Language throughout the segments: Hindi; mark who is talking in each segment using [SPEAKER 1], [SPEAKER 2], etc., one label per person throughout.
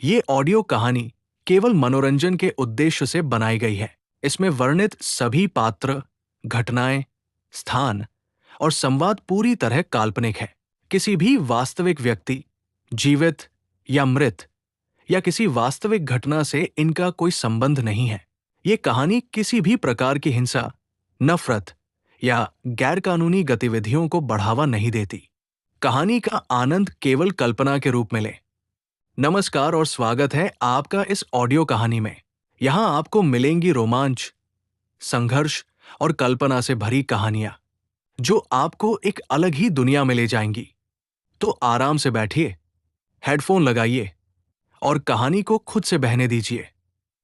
[SPEAKER 1] ये ऑडियो कहानी केवल मनोरंजन के उद्देश्य से बनाई गई है। इसमें वर्णित सभी पात्र, घटनाएं, स्थान और संवाद पूरी तरह काल्पनिक है। किसी भी वास्तविक व्यक्ति, जीवित या मृत, या किसी वास्तविक घटना से इनका कोई संबंध नहीं है। ये कहानी किसी भी प्रकार की हिंसा, नफरत या गैरकानूनी गतिविधियों को बढ़ावा नहीं देती। कहानी का आनंद केवल कल्पना के रूप में लें। नमस्कार और स्वागत है आपका इस ऑडियो कहानी में। यहाँ आपको मिलेंगी रोमांच, संघर्ष और कल्पना से भरी कहानियां, जो आपको एक अलग ही दुनिया में ले जाएंगी। तो आराम से बैठिए, हेडफोन लगाइए और कहानी को खुद से बहने दीजिए।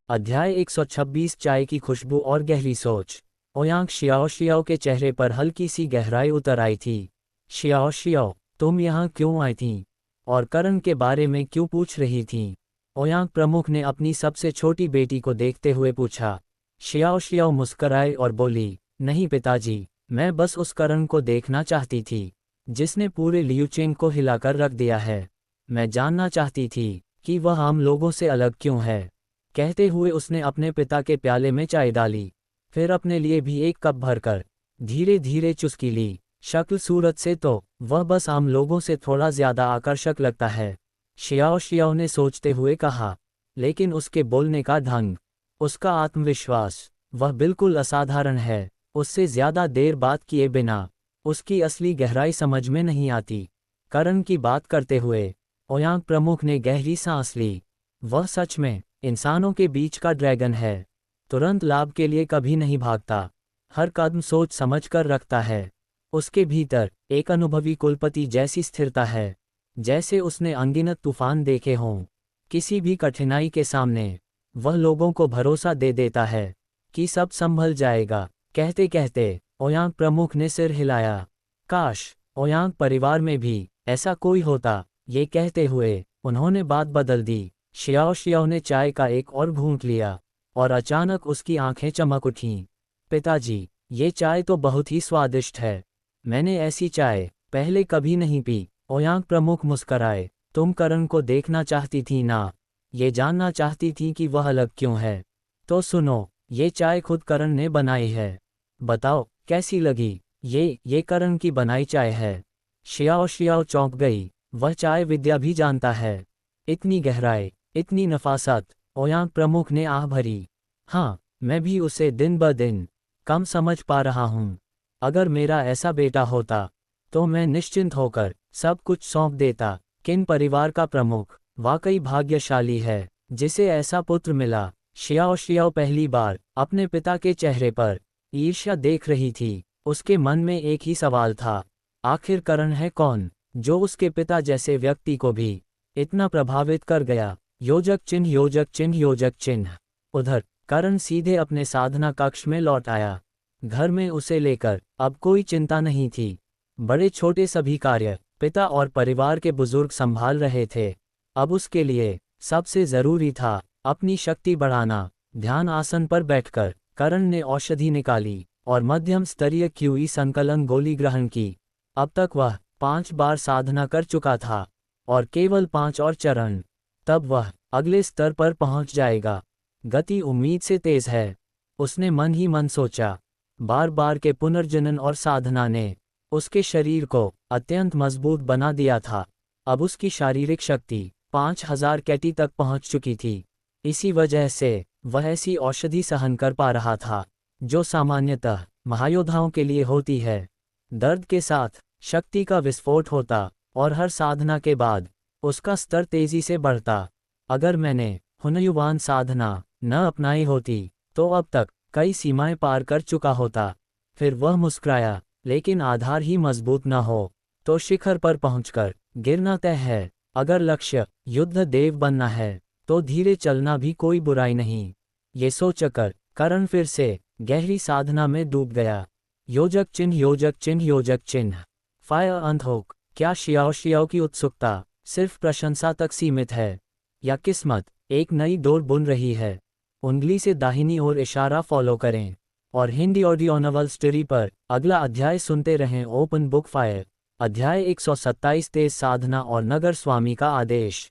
[SPEAKER 2] अध्याय 126 चाय की खुशबू और गहरी सोच। ओयांग शियाओ शियाओ के चेहरे पर हल्की सी गहराई उतर आई थी। शियाओ शियाओ, तुम यहाँ क्यों आई थीं? और करण के बारे में क्यों पूछ रही थीं? ओयांग प्रमुख ने अपनी सबसे छोटी बेटी को देखते हुए पूछा। शियाओ शियाओ मुस्कराई और बोली, नहीं पिताजी, मैं बस उस करण को देखना चाहती थी जिसने पूरे लियूचेंग को हिलाकर रख दिया है। मैं जानना चाहती थी कि वह आम लोगों से अलग क्यों है। कहते हुए उसने अपने पिता के प्याले में चाय डाली, फिर अपने लिए भी एक कप भरकर धीरे धीरे चुस्की ली। शक्ल सूरत से तो वह बस आम लोगों से थोड़ा ज्यादा आकर्षक लगता है, शियाओ शियाओ ने सोचते हुए कहा। लेकिन उसके बोलने का ढंग, उसका आत्मविश्वास, वह बिल्कुल असाधारण है। उससे ज्यादा देर बात किए बिना उसकी असली गहराई समझ में नहीं आती। करण की बात करते हुए ओयांग प्रमुख ने गहरी सांस ली। वह सच में इंसानों के बीच का ड्रैगन है। तुरंत लाभ के लिए कभी नहीं भागता, हर कदम सोच समझ कर रखता है। उसके भीतर एक अनुभवी कुलपति जैसी स्थिरता है, जैसे उसने अनगिनत तूफान देखे हों। किसी भी कठिनाई के सामने वह लोगों को भरोसा दे देता है कि सब संभल जाएगा। कहते कहते ओयांग प्रमुख ने सिर हिलाया। काश ओयांग परिवार में भी ऐसा कोई होता। ये कहते हुए उन्होंने बात बदल दी। शियाओ शियाओ ने चाय का एक और घूंट लिया और अचानक उसकी आंखें चमक उठीं। पिताजी, ये चाय तो बहुत ही स्वादिष्ट है। मैंने ऐसी चाय पहले कभी नहीं पी। ओयांग प्रमुख मुस्कराए। तुम करण को देखना चाहती थी ना? ये जानना चाहती थी कि वह अलग क्यों है? तो सुनो, ये चाय खुद करण ने बनाई है। बताओ कैसी लगी? ये करण की बनाई चाय है। शियाओ शियाओ चौंक गई। वह चाय विद्या भी जानता है। इतनी गहराई, इतनी नफासत। ओयांग प्रमुख ने आह भरी। हाँ, मैं भी उसे दिन ब दिन कम समझ पा रहा हूँ। अगर मेरा ऐसा बेटा होता तो मैं निश्चिंत होकर सब कुछ सौंप देता। किन परिवार का प्रमुख वाकई भाग्यशाली है जिसे ऐसा पुत्र मिला। शियाओ शियाओ पहली बार अपने पिता के चेहरे पर ईर्ष्या देख रही थी। उसके मन में एक ही सवाल था, आखिर करण है कौन जो उसके पिता जैसे व्यक्ति को भी इतना प्रभावित कर गया। योजक चिन्ह योजक चिन्ह योजक चिन्ह। उधर करण सीधे अपने साधना कक्ष में लौट आया। घर में उसे लेकर अब कोई चिंता नहीं थी। बड़े छोटे सभी कार्य पिता और परिवार के बुजुर्ग संभाल रहे थे। अब उसके लिए सबसे जरूरी था अपनी शक्ति बढ़ाना। ध्यान आसन पर बैठकर करण ने औषधि निकाली और मध्यम स्तरीय क्यूई संकलन गोली ग्रहण की। अब तक वह 5 बार साधना कर चुका था और केवल 5 और चरण, तब वह अगले स्तर पर पहुंच जाएगा। गति उम्मीद से तेज है, उसने मन ही मन सोचा। बार बार के पुनर्जनन और साधना ने उसके शरीर को अत्यंत मजबूत बना दिया था। अब उसकी शारीरिक शक्ति 5000 कैटी तक पहुंच चुकी थी। इसी वजह से वह ऐसी औषधि सहन कर पा रहा था जो सामान्यतः महायोद्धाओं के लिए होती है। दर्द के साथ शक्ति का विस्फोट होता और हर साधना के बाद उसका स्तर तेजी से बढ़ता। अगर मैंने हुनयुवान साधना न अपनाई होती तो अब तक कई सीमाएं पार कर चुका होता। फिर वह मुस्कुराया। लेकिन आधार ही मजबूत न हो तो शिखर पर पहुंचकर गिरना तय है। अगर लक्ष्य युद्ध देव बनना है तो धीरे चलना भी कोई बुराई नहीं। ये सोचकर करण फिर से गहरी साधना में डूब गया। योजक चिन्ह योजक चिन्ह योजक चिन्ह। फायर अंधोक। क्या शियाओ शियाओ की उत्सुकता सिर्फ प्रशंसा तक सीमित है, या किस्मत एक नई डोर बुन रही है? उंगली से दाहिनी ओर इशारा फॉलो करें और हिंदी ऑडियो नॉवल स्टोरी पर अगला अध्याय सुनते रहें। Open book fire. अध्याय 127 तेज साधना और नगर स्वामी का आदेश।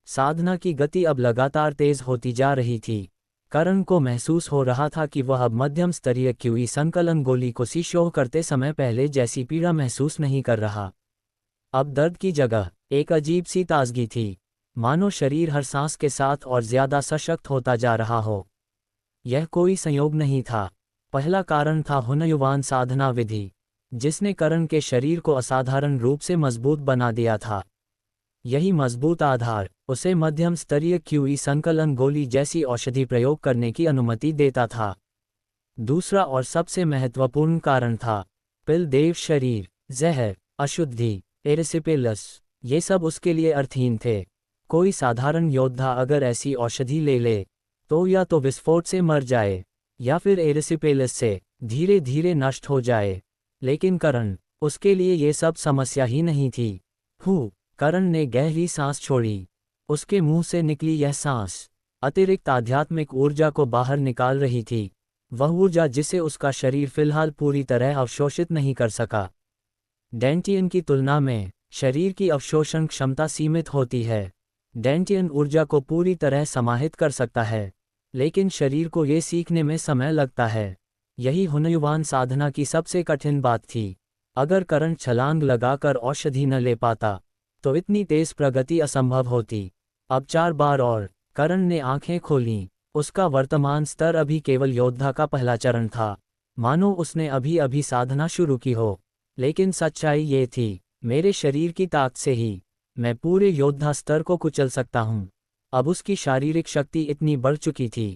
[SPEAKER 2] साधना की गति अब लगातार तेज होती जा रही थी। करण को महसूस हो रहा था कि वह अब मध्यम स्तरीय क्यूई संकलन गोली को शोह करते समय पहले जैसी पीड़ा महसूस नहीं कर रहा। अब दर्द की जगह एक अजीब सी ताजगी थी, मानो शरीर हर सांस के साथ और ज्यादा सशक्त होता जा रहा हो। यह कोई संयोग नहीं था। पहला कारण था हुनयुवान साधना विधि, जिसने करण के शरीर को असाधारण रूप से मजबूत बना दिया था। यही मजबूत आधार उसे मध्यम स्तरीय क्यूई संकलन गोली जैसी औषधि प्रयोग करने की अनुमति देता था। दूसरा और सबसे महत्वपूर्ण कारण था पिल देव शरीर, जहर, अशुद्धि, एरिसिपेलस। ये सब उसके लिए अर्थहीन थे। कोई साधारण योद्धा अगर ऐसी औषधि ले ले तो या तो विस्फोट से मर जाए या फिर एरिसिपेलस से धीरे धीरे नष्ट हो जाए, लेकिन करण, उसके लिए ये सब समस्या ही नहीं थी। करण ने गहरी सांस छोड़ी। उसके मुंह से निकली यह सांस अतिरिक्त आध्यात्मिक ऊर्जा को बाहर निकाल रही थी, वह ऊर्जा जिसे उसका शरीर फिलहाल पूरी तरह अवशोषित नहीं कर सका। डेंटियन की तुलना में शरीर की अवशोषण क्षमता सीमित होती है। डेंटियन ऊर्जा को पूरी तरह समाहित कर सकता है, लेकिन शरीर को ये सीखने में समय लगता है। यही हुनयुवान साधना की सबसे कठिन बात थी। अगर करण छलांग लगाकर औषधि न ले पाता तो इतनी तेज प्रगति असंभव होती। अब 4 बार और करण ने आंखें खोलीं। उसका वर्तमान स्तर अभी केवल योद्धा का पहला चरण था, मानो उसने अभी अभी साधना शुरू की हो। लेकिन सच्चाई ये थी, मेरे शरीर की ताकत से ही मैं पूरे योद्धा स्तर को कुचल सकता हूँ। अब उसकी शारीरिक शक्ति इतनी बढ़ चुकी थी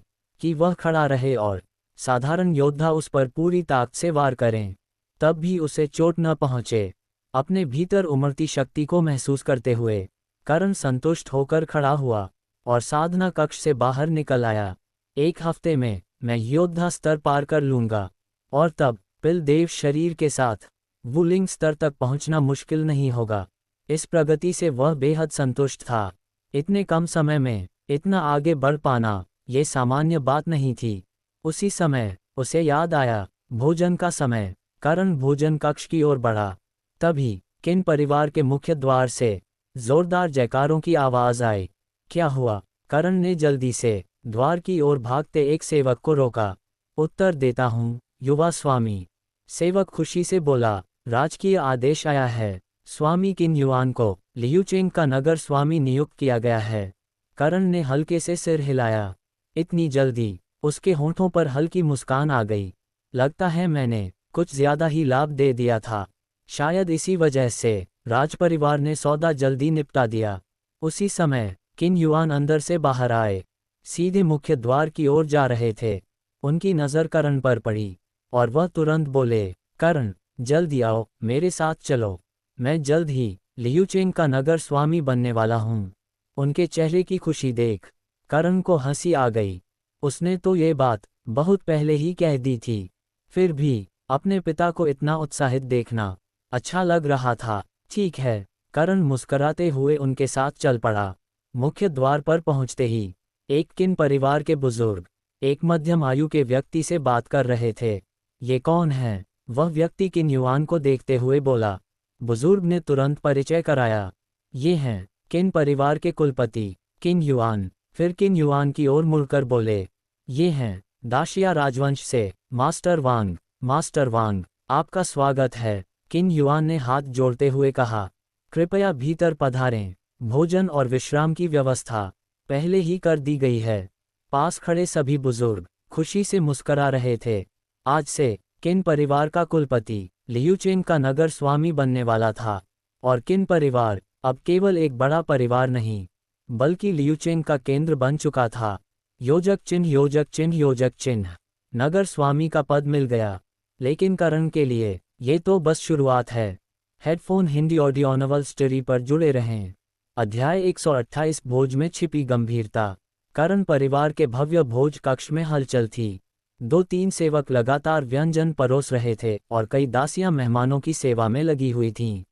[SPEAKER 2] कि वह खड़ा रहे और साधारण योद्धा उस पर पूरी ताकत से वार करें, तब भी उसे चोट न पहुँचे। अपने भीतर उमड़ती शक्ति को महसूस करते हुए करण संतुष्ट होकर खड़ा हुआ और साधना कक्ष से बाहर निकल आया। 1 हफ्ते में मैं योद्धा स्तर पार कर लूंगा और तब पिल देव शरीर के साथ वुलिंग स्तर तक पहुंचना मुश्किल नहीं होगा। इस प्रगति से वह बेहद संतुष्ट था। इतने कम समय में इतना आगे बढ़ पाना ये सामान्य बात नहीं थी। उसी समय उसे याद आया, भोजन का समय। करण भोजन कक्ष की ओर बढ़ा। तभी किन परिवार के मुख्य द्वार से जोरदार जयकारों की आवाज आई। क्या हुआ? करण ने जल्दी से द्वार की ओर भागते एक सेवक को रोका। उत्तर देता हूँ, युवा स्वामी। सेवक खुशी से बोला, राजकीय आदेश आया है। स्वामी किन युआन को लियुचेंग का नगर स्वामी नियुक्त किया गया है। करण ने हल्के से सिर हिलाया। इतनी जल्दी? उसके होंठों पर हल्की मुस्कान आ गई। लगता है मैंने कुछ ज्यादा ही लाभ दे दिया था। शायद इसी वजह से राजपरिवार ने सौदा जल्दी निपटा दिया। उसी समय किन युआन अंदर से बाहर आए, सीधे मुख्य द्वार की ओर जा रहे थे। उनकी नज़र करण पर पड़ी और वह तुरंत बोले, करण, जल्दी आओ, मेरे साथ चलो। मैं जल्द ही लियुचेंग का नगर स्वामी बनने वाला हूँ। उनके चेहरे की खुशी देख करण को हंसी आ गई। उसने तो ये बात बहुत पहले ही कह दी थी, फिर भी अपने पिता को इतना उत्साहित देखना अच्छा लग रहा था। ठीक है, करण मुस्कुराते हुए उनके साथ चल पड़ा। मुख्य द्वार पर पहुंचते ही एक किन परिवार के बुजुर्ग एक मध्यम आयु के व्यक्ति से बात कर रहे थे। ये कौन है? वह व्यक्ति किन युआन को देखते हुए बोला। बुजुर्ग ने तुरंत परिचय कराया। ये हैं किन परिवार के कुलपति किन युआन। फिर किन युआन की ओर मुड़कर बोले, ये हैं दाशिया राजवंश से मास्टर वांग। मास्टर वांग, आपका स्वागत है। किन युआन ने हाथ जोड़ते हुए कहा, कृपया भीतर पधारें। भोजन और विश्राम की व्यवस्था पहले ही कर दी गई है। पास खड़े सभी बुजुर्ग खुशी से मुस्करा रहे थे। आज से किन परिवार का कुलपति लियुचेंग का नगर स्वामी बनने वाला था, और किन परिवार अब केवल एक बड़ा परिवार नहीं बल्कि लियुचेंग का केंद्र बन चुका था। योजक चिन्ह, योजक चिन्ह, योजक चिन्ह। नगर स्वामी का पद मिल गया, लेकिन करण के लिए ये तो बस शुरुआत है। Headphone Hindi audio novel story पर जुड़े रहें। अध्याय 128 भोज में छिपी गंभीरता। करण परिवार के भव्य भोज कक्ष में हलचल थी। 2-3 सेवक लगातार व्यंजन परोस रहे थे और कई दासियां मेहमानों की सेवा में लगी हुई थीं।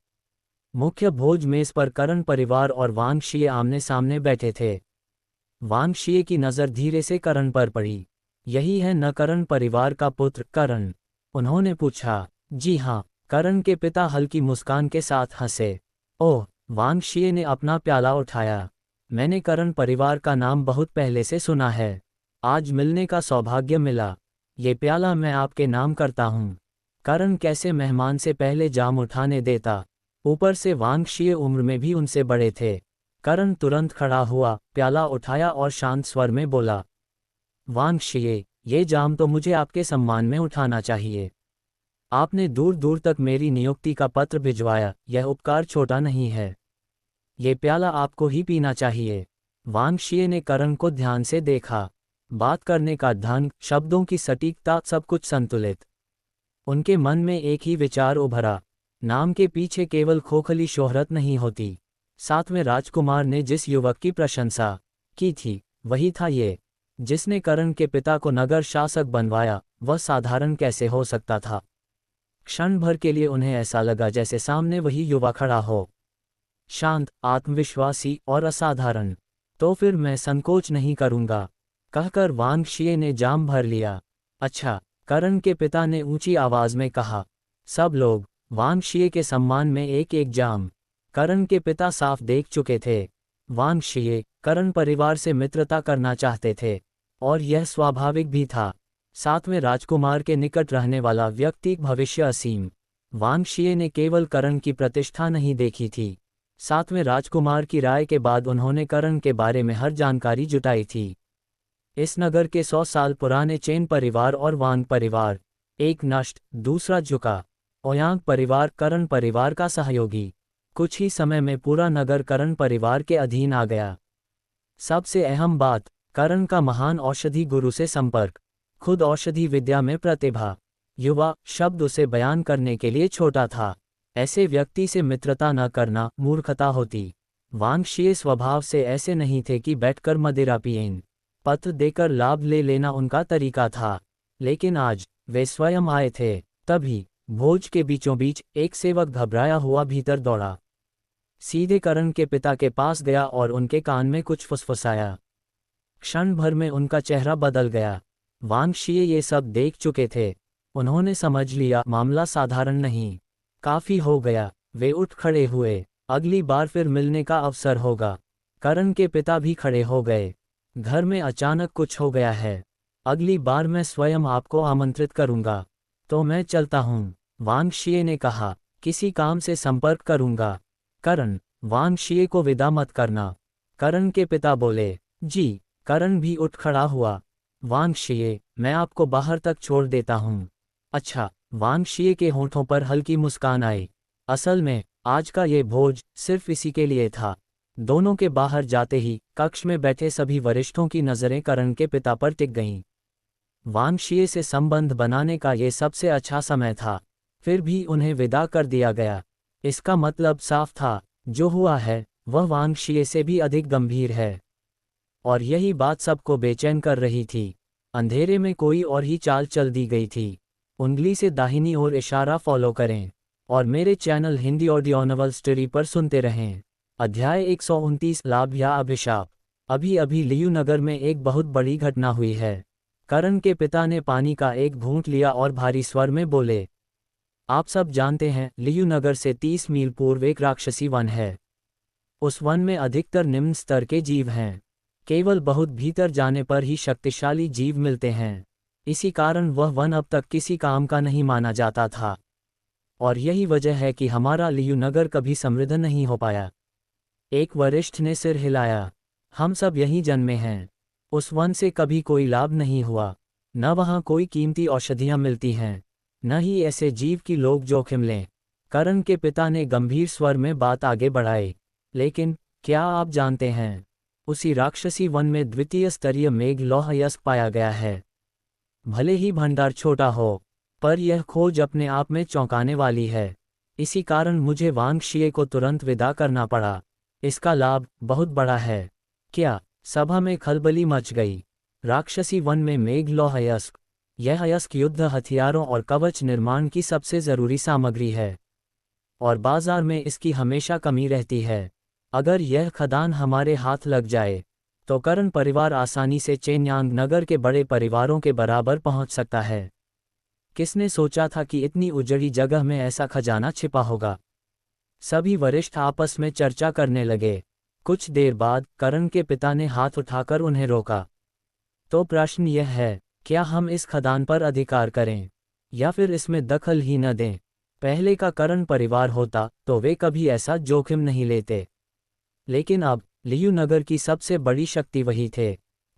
[SPEAKER 2] मुख्य भोज मेज पर करण परिवार और वांग शीये आमने सामने बैठे थे। वांग शीये की नज़र धीरे से करण पर पड़ी। यही है न करण परिवार का पुत्र करण? उन्होंने पूछा। जी हाँ, करण के पिता हल्की मुस्कान के साथ हंसे। ओह, वांग शीये ने अपना प्याला उठाया। मैंने करण परिवार का नाम बहुत पहले से सुना है। आज मिलने का सौभाग्य मिला। ये प्याला मैं आपके नाम करता हूँ। करण कैसे मेहमान से पहले जाम उठाने देता, ऊपर से वांगशिए उम्र में भी उनसे बड़े थे। करण तुरंत खड़ा हुआ, प्याला उठाया और शांत स्वर में बोला, वांगशिए, ये जाम तो मुझे आपके सम्मान में उठाना चाहिए। आपने दूर दूर तक मेरी नियुक्ति का पत्र भिजवाया, यह उपकार छोटा नहीं है। ये प्याला आपको ही पीना चाहिए। वांगशिए ने करण को ध्यान से देखा। बात करने का ढंग, शब्दों की सटीकता, सब कुछ संतुलित। उनके मन में एक ही विचार उभरा, नाम के पीछे केवल खोखली शोहरत नहीं होती। साथ में राजकुमार ने जिस युवक की प्रशंसा की थी, वही था ये, जिसने करण के पिता को नगर शासक बनवाया। वह साधारण कैसे हो सकता था? क्षण भर के लिए उन्हें ऐसा लगा जैसे सामने वही युवा खड़ा हो, शांत, आत्मविश्वासी और असाधारण। तो फिर मैं संकोच नहीं करूंगा, कहकर वांगशिए ने जाम भर लिया। अच्छा, करण के पिता ने ऊंची आवाज में कहा। सब लोग वांगशिए के सम्मान में एक एक जाम। करण के पिता साफ देख चुके थे, वांगशिए करण परिवार से मित्रता करना चाहते थे, और यह स्वाभाविक भी था। साथ में राजकुमार के निकट रहने वाला व्यक्ति, भविष्य असीम। वांगशिए ने केवल करण की प्रतिष्ठा नहीं देखी थी, साथ में राजकुमार की राय के बाद उन्होंने करण के बारे में हर जानकारी जुटाई थी। इस नगर के 100 साल पुराने चेन परिवार और वांग परिवार, एक नष्ट, दूसरा झुका। ओयांग परिवार करण परिवार का सहयोगी। कुछ ही समय में पूरा नगर करण परिवार के अधीन आ गया। सबसे अहम बात, करण का महान औषधि गुरु से संपर्क, खुद औषधि विद्या में प्रतिभा। युवा शब्द उसे बयान करने के लिए छोटा था। ऐसे व्यक्ति से मित्रता न करना मूर्खता होती। वांगशिए स्वभाव से ऐसे नहीं थे कि बैठकर मदिरा पिएं। पत्र देकर लाभ ले लेना उनका तरीका था। लेकिन आज वे स्वयं आए थे। तभी भोज के बीचों बीच एक सेवक घबराया हुआ भीतर दौड़ा, सीधे करण के पिता के पास गया और उनके कान में कुछ फुसफुसाया। क्षण भर में उनका चेहरा बदल गया। वांगशिए ये सब देख चुके थे। उन्होंने समझ लिया, मामला साधारण नहीं। काफी हो गया। वे उठ खड़े हुए, अगली बार फिर मिलने का अवसर होगा। करण के पिता भी खड़े हो गए। घर में अचानक कुछ हो गया है। अगली बार मैं स्वयं आपको आमंत्रित करूंगा। तो मैं चलता हूं, वांगशिए ने कहा। किसी काम से संपर्क करूंगा। करण, वांगशिए को विदा मत करना। करण के पिता बोले। जी। करण भी उठ खड़ा हुआ। वांगशिए, मैं आपको बाहर तक छोड़ देता हूं। अच्छा। वांगशिए के होठों पर हल्की मुस्कान आई। असल में आज का ये भोज सिर्फ इसी के लिए था। दोनों के बाहर जाते ही कक्ष में बैठे सभी वरिष्ठों की नजरें करण के पिता पर टिक गईं। वांगशिए से संबंध बनाने का ये सबसे अच्छा समय था, फिर भी उन्हें विदा कर दिया गया। इसका मतलब साफ था, जो हुआ है वह वांगशिए से भी अधिक गंभीर है। और यही बात सबको बेचैन कर रही थी। अंधेरे में कोई और ही चाल चल दी गई थी। उंगली से दाहिनी ओर इशारा फॉलो करें और मेरे channel Hindi audio novel story पर सुनते रहें। अध्याय 129, लाभ या अभिशाप। अभी अभी लियू नगर में एक बहुत बड़ी घटना हुई है। करण के पिता ने पानी का एक घूंट लिया और भारी स्वर में बोले, आप सब जानते हैं, लियू नगर से 30 मील पूर्व एक राक्षसी वन है। उस वन में अधिकतर निम्न स्तर के जीव हैं। केवल बहुत भीतर जाने पर ही शक्तिशाली जीव मिलते हैं। इसी कारण वह वन अब तक किसी काम का नहीं माना जाता था। और यही वजह है कि हमारा लियू नगर कभी समृद्ध नहीं हो पाया। एक वरिष्ठ ने सिर हिलाया। हम सब यहीं जन्मे हैं। उस वन से कभी कोई लाभ नहीं हुआ। न वहाँ कोई कीमती औषधियाँ मिलती हैं, न ही ऐसे जीव की लोग जोखिम लें। करण के पिता ने गंभीर स्वर में बात आगे बढ़ाई। लेकिन क्या आप जानते हैं, उसी राक्षसी वन में द्वितीय स्तरीय मेघ लौहयस्क पाया गया है। भले ही भंडार छोटा हो, पर यह खोज अपने आप में चौंकाने वाली है। इसी कारण मुझे वांगशिए को तुरंत विदा करना पड़ा। इसका लाभ बहुत बड़ा है। क्या? सभा में खलबली मच गई। राक्षसी वन में मेघ लौहयस्क, यह अयस्क युद्ध हथियारों और कवच निर्माण की सबसे जरूरी सामग्री है, और बाजार में इसकी हमेशा कमी रहती है। अगर यह खदान हमारे हाथ लग जाए तो करण परिवार आसानी से चेन्यांग नगर के बड़े परिवारों के बराबर पहुंच सकता है। किसने सोचा था कि इतनी उजड़ी जगह में ऐसा खजाना छिपा होगा? सभी वरिष्ठ आपस में चर्चा करने लगे। कुछ देर बाद करण के पिता ने हाथ उठाकर उन्हें रोका। तो प्रश्न यह है, क्या हम इस खदान पर अधिकार करें या फिर इसमें दखल ही न दें? पहले का करण परिवार होता तो वे कभी ऐसा जोखिम नहीं लेते, लेकिन अब लियू नगर की सबसे बड़ी शक्ति वही थे।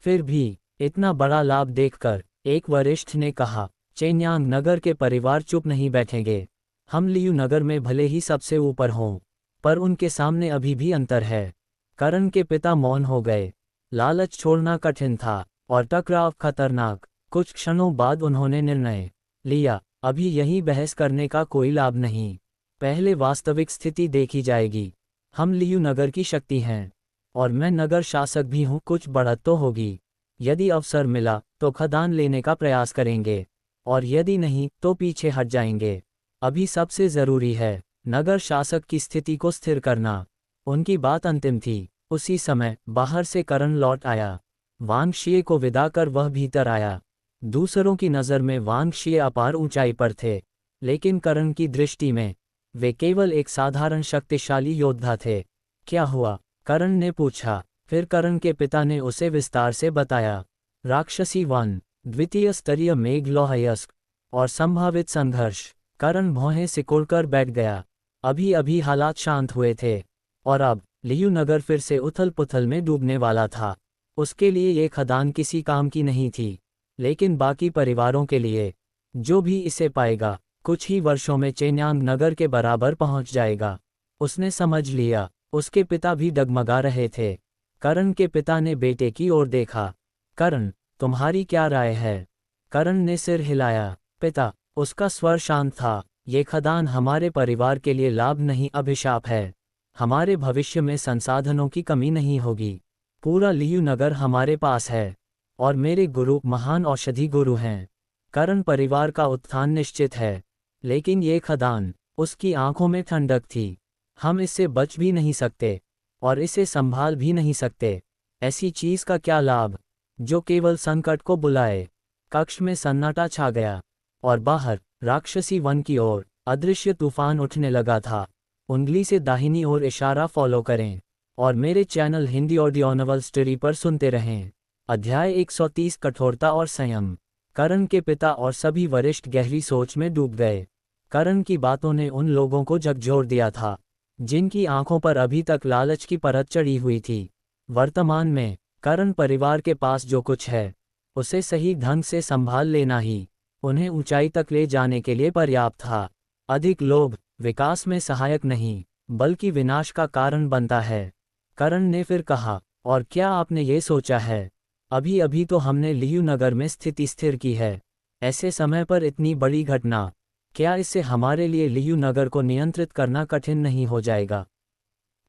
[SPEAKER 2] फिर भी इतना बड़ा लाभ देखकर एक वरिष्ठ ने कहा, चेन्यांग नगर के परिवार चुप नहीं बैठेंगे। हम लियू नगर में भले ही सबसे ऊपर हों, पर उनके सामने अभी भी अंतर है। करण के पिता मौन हो गए। लालच छोड़ना कठिन था और टकराव खतरनाक। कुछ क्षणों बाद उन्होंने निर्णय लिया, अभी यही बहस करने का कोई लाभ नहीं। पहले वास्तविक स्थिति देखी जाएगी। हम लियू नगर की शक्ति हैं और मैं नगर शासक भी हूँ। कुछ बढ़त तो होगी। यदि अवसर मिला तो खदान लेने का प्रयास करेंगे और यदि नहीं तो पीछे हट जाएंगे। अभी सबसे जरूरी है नगर शासक की स्थिति को स्थिर करना। उनकी बात अंतिम थी। उसी समय बाहर से करण लौट आया। वांग शीये को विदा कर वह भीतर आया। दूसरों की नज़र में वांग शीये अपार ऊंचाई पर थे, लेकिन करण की दृष्टि में वे केवल एक साधारण शक्तिशाली योद्धा थे। क्या हुआ? करण ने पूछा। फिर करण के पिता ने उसे विस्तार से बताया। राक्षसी वन, द्वितीय स्तरीय मेघलोहयस्क और संभावित संघर्ष। करण भौहें सिकोड़कर बैठ गया। अभी अभी हालात शांत हुए थे और अब लियू नगर फिर से उथल पुथल में डूबने वाला था। उसके लिए ये खदान किसी काम की नहीं थी, लेकिन बाकी परिवारों के लिए। जो भी इसे पाएगा कुछ ही वर्षों में चेन्यांग नगर के बराबर पहुंच जाएगा। उसने समझ लिया। उसके पिता भी डगमगा रहे थे। करण के पिता ने बेटे की ओर देखा। करण, तुम्हारी क्या राय है? करण ने सिर हिलाया। पिता, उसका स्वर शांत था, ये खदान हमारे परिवार के लिए लाभ नहीं अभिशाप है। हमारे भविष्य में संसाधनों की कमी नहीं होगी। पूरा लियू नगर हमारे पास है और मेरे गुरु महान औषधि गुरु हैं। करण परिवार का उत्थान निश्चित है, लेकिन ये खदान। उसकी आंखों में ठंडक थी। हम इससे बच भी नहीं सकते और इसे संभाल भी नहीं सकते। ऐसी चीज का क्या लाभ जो केवल संकट को बुलाए? कक्ष में सन्नाटा छा गया और बाहर राक्षसी वन की ओर अदृश्य तूफान उठने लगा था। उंगली से दाहिनी ओर इशारा फॉलो करें और मेरे channel Hindi audio novel story पर सुनते रहें। अध्याय 130 कठोरता और संयम। करण के पिता और सभी वरिष्ठ गहरी सोच में डूब गए। करण की बातों ने उन लोगों को झकझोर दिया था जिनकी आंखों पर अभी तक लालच की परत चढ़ी हुई थी। वर्तमान में करण परिवार के पास जो कुछ है उसे सही ढंग से संभाल लेना ही उन्हें ऊंचाई तक ले जाने के लिए पर्याप्त था। अधिक लोभ विकास में सहायक नहीं बल्कि विनाश का कारण बनता है। करण ने फिर कहा, और क्या आपने ये सोचा है? अभी अभी तो हमने लियू नगर में स्थिति स्थिर की है। ऐसे समय पर इतनी बड़ी घटना, क्या इससे हमारे लिए लियू नगर को नियंत्रित करना कठिन नहीं हो जाएगा?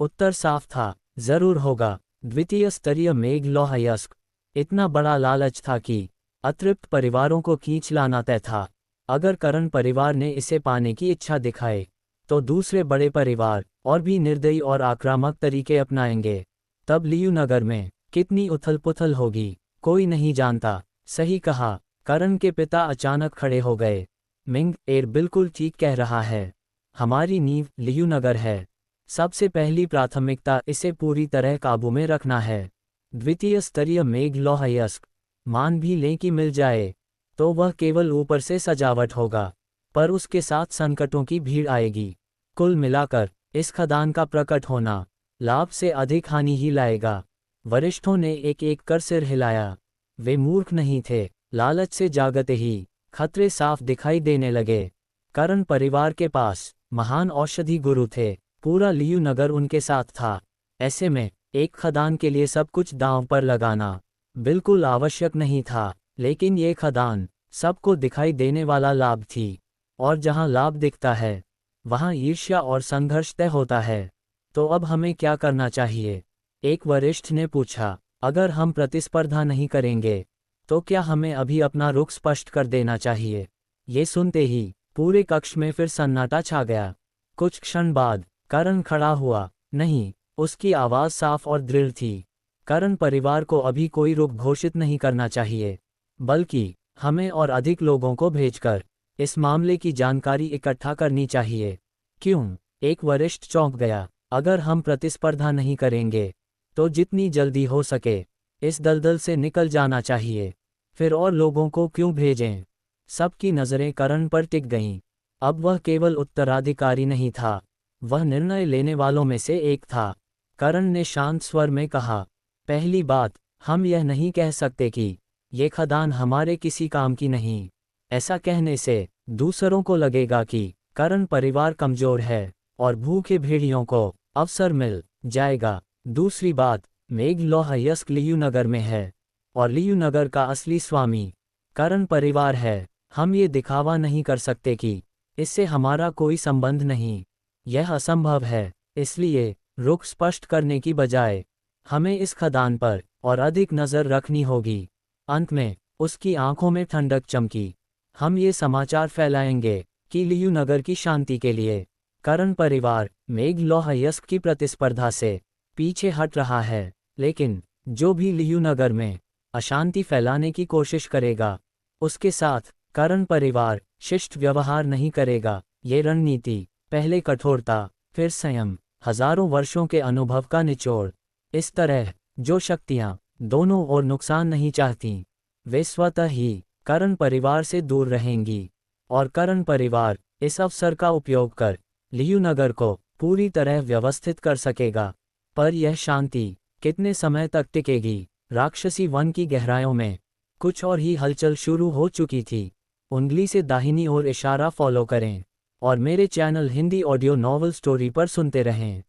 [SPEAKER 2] उत्तर साफ था, जरूर होगा। द्वितीय स्तरीय मेघलोहयस्क। इतना बड़ा लालच था कि अतृप्त परिवारों को खींच लाना तय था। अगर करण परिवार ने इसे पाने की इच्छा दिखाए तो दूसरे बड़े परिवार और भी निर्दयी और आक्रामक तरीके अपनाएंगे। तब लियू नगर में कितनी उथल पुथल होगी, कोई नहीं जानता। सही कहा। करण के पिता अचानक खड़े हो गए। मिंग एर बिल्कुल ठीक कह रहा है। हमारी नींव लियू नगर है। सबसे पहली प्राथमिकता इसे पूरी तरह काबू में रखना है। द्वितीय स्तरीय मेघलोहयस्क मान भी लें कि मिल जाए तो वह केवल ऊपर से सजावट होगा, पर उसके साथ संकटों की भीड़ आएगी। कुल मिलाकर इस खदान का प्रकट होना लाभ से अधिक हानि ही लाएगा। वरिष्ठों ने एक एक कर सिर हिलाया। वे मूर्ख नहीं थे। लालच से जागते ही खतरे साफ दिखाई देने लगे। करण परिवार के पास महान औषधि गुरु थे। पूरा लियू नगर उनके साथ था। ऐसे में एक खदान के लिए सब कुछ दांव पर लगाना बिल्कुल आवश्यक नहीं था। लेकिन ये खदान सबको दिखाई देने वाला लाभ थी, और जहां लाभ दिखता है वहां ईर्ष्या और संघर्ष तय होता है। तो अब हमें क्या करना चाहिए? एक वरिष्ठ ने पूछा। अगर हम प्रतिस्पर्धा नहीं करेंगे तो क्या हमें अभी अपना रुख स्पष्ट कर देना चाहिए? ये सुनते ही पूरे कक्ष में फिर सन्नाटा छा गया। कुछ क्षण बाद करण खड़ा हुआ। नहीं, उसकी आवाज साफ और दृढ़ थी। करण परिवार को अभी कोई रुख घोषित नहीं करना चाहिए, बल्कि हमें और अधिक लोगों को भेजकर इस मामले की जानकारी इकट्ठा करनी चाहिए। क्यों? एक वरिष्ठ चौंक गया। अगर हम प्रतिस्पर्धा नहीं करेंगे तो जितनी जल्दी हो सके इस दलदल से निकल जाना चाहिए। फिर और लोगों को क्यों भेजें? सबकी नज़रें करण पर टिक गईं। अब वह केवल उत्तराधिकारी नहीं था, वह निर्णय लेने वालों में से एक था। करण ने शांत स्वर में कहा, पहली बात, हम यह नहीं कह सकते कि ये खदान हमारे किसी काम की नहीं। ऐसा कहने से दूसरों को लगेगा कि करण परिवार कमजोर है और भूखे भेड़ियों को अवसर मिल जाएगा। दूसरी बात, मेघलोहयस्क लियुनगर में है और लियुनगर का असली स्वामी करण परिवार है। हम ये दिखावा नहीं कर सकते कि इससे हमारा कोई संबंध नहीं। यह असंभव है। इसलिए रुख स्पष्ट करने की बजाय हमें इस खदान पर और अधिक नज़र रखनी होगी। अंत में उसकी आंखों में ठंडक चमकी। हम ये समाचार फैलाएंगे कि लियुनगर की शांति के लिए करण परिवार मेघलोहयस्क की प्रतिस्पर्धा से पीछे हट रहा है। लेकिन जो भी लियुनगर में अशांति फैलाने की कोशिश करेगा उसके साथ करण परिवार शिष्ट व्यवहार नहीं करेगा। ये रणनीति, पहले कठोरता फिर संयम, हजारों वर्षों के अनुभव का निचोड़। इस तरह जो शक्तियां दोनों ओर नुकसान नहीं चाहती वे स्वतः ही करण परिवार से दूर रहेंगी और करण परिवार इस अवसर का उपयोग कर लियुनगर को पूरी तरह व्यवस्थित कर सकेगा। पर यह शांति कितने समय तक टिकेगी? राक्षसी वन की गहराइयों में कुछ और ही हलचल शुरू हो चुकी थी। उंगली से दाहिनी ओर इशारा फॉलो करें और मेरे channel Hindi audio novel story पर सुनते रहें।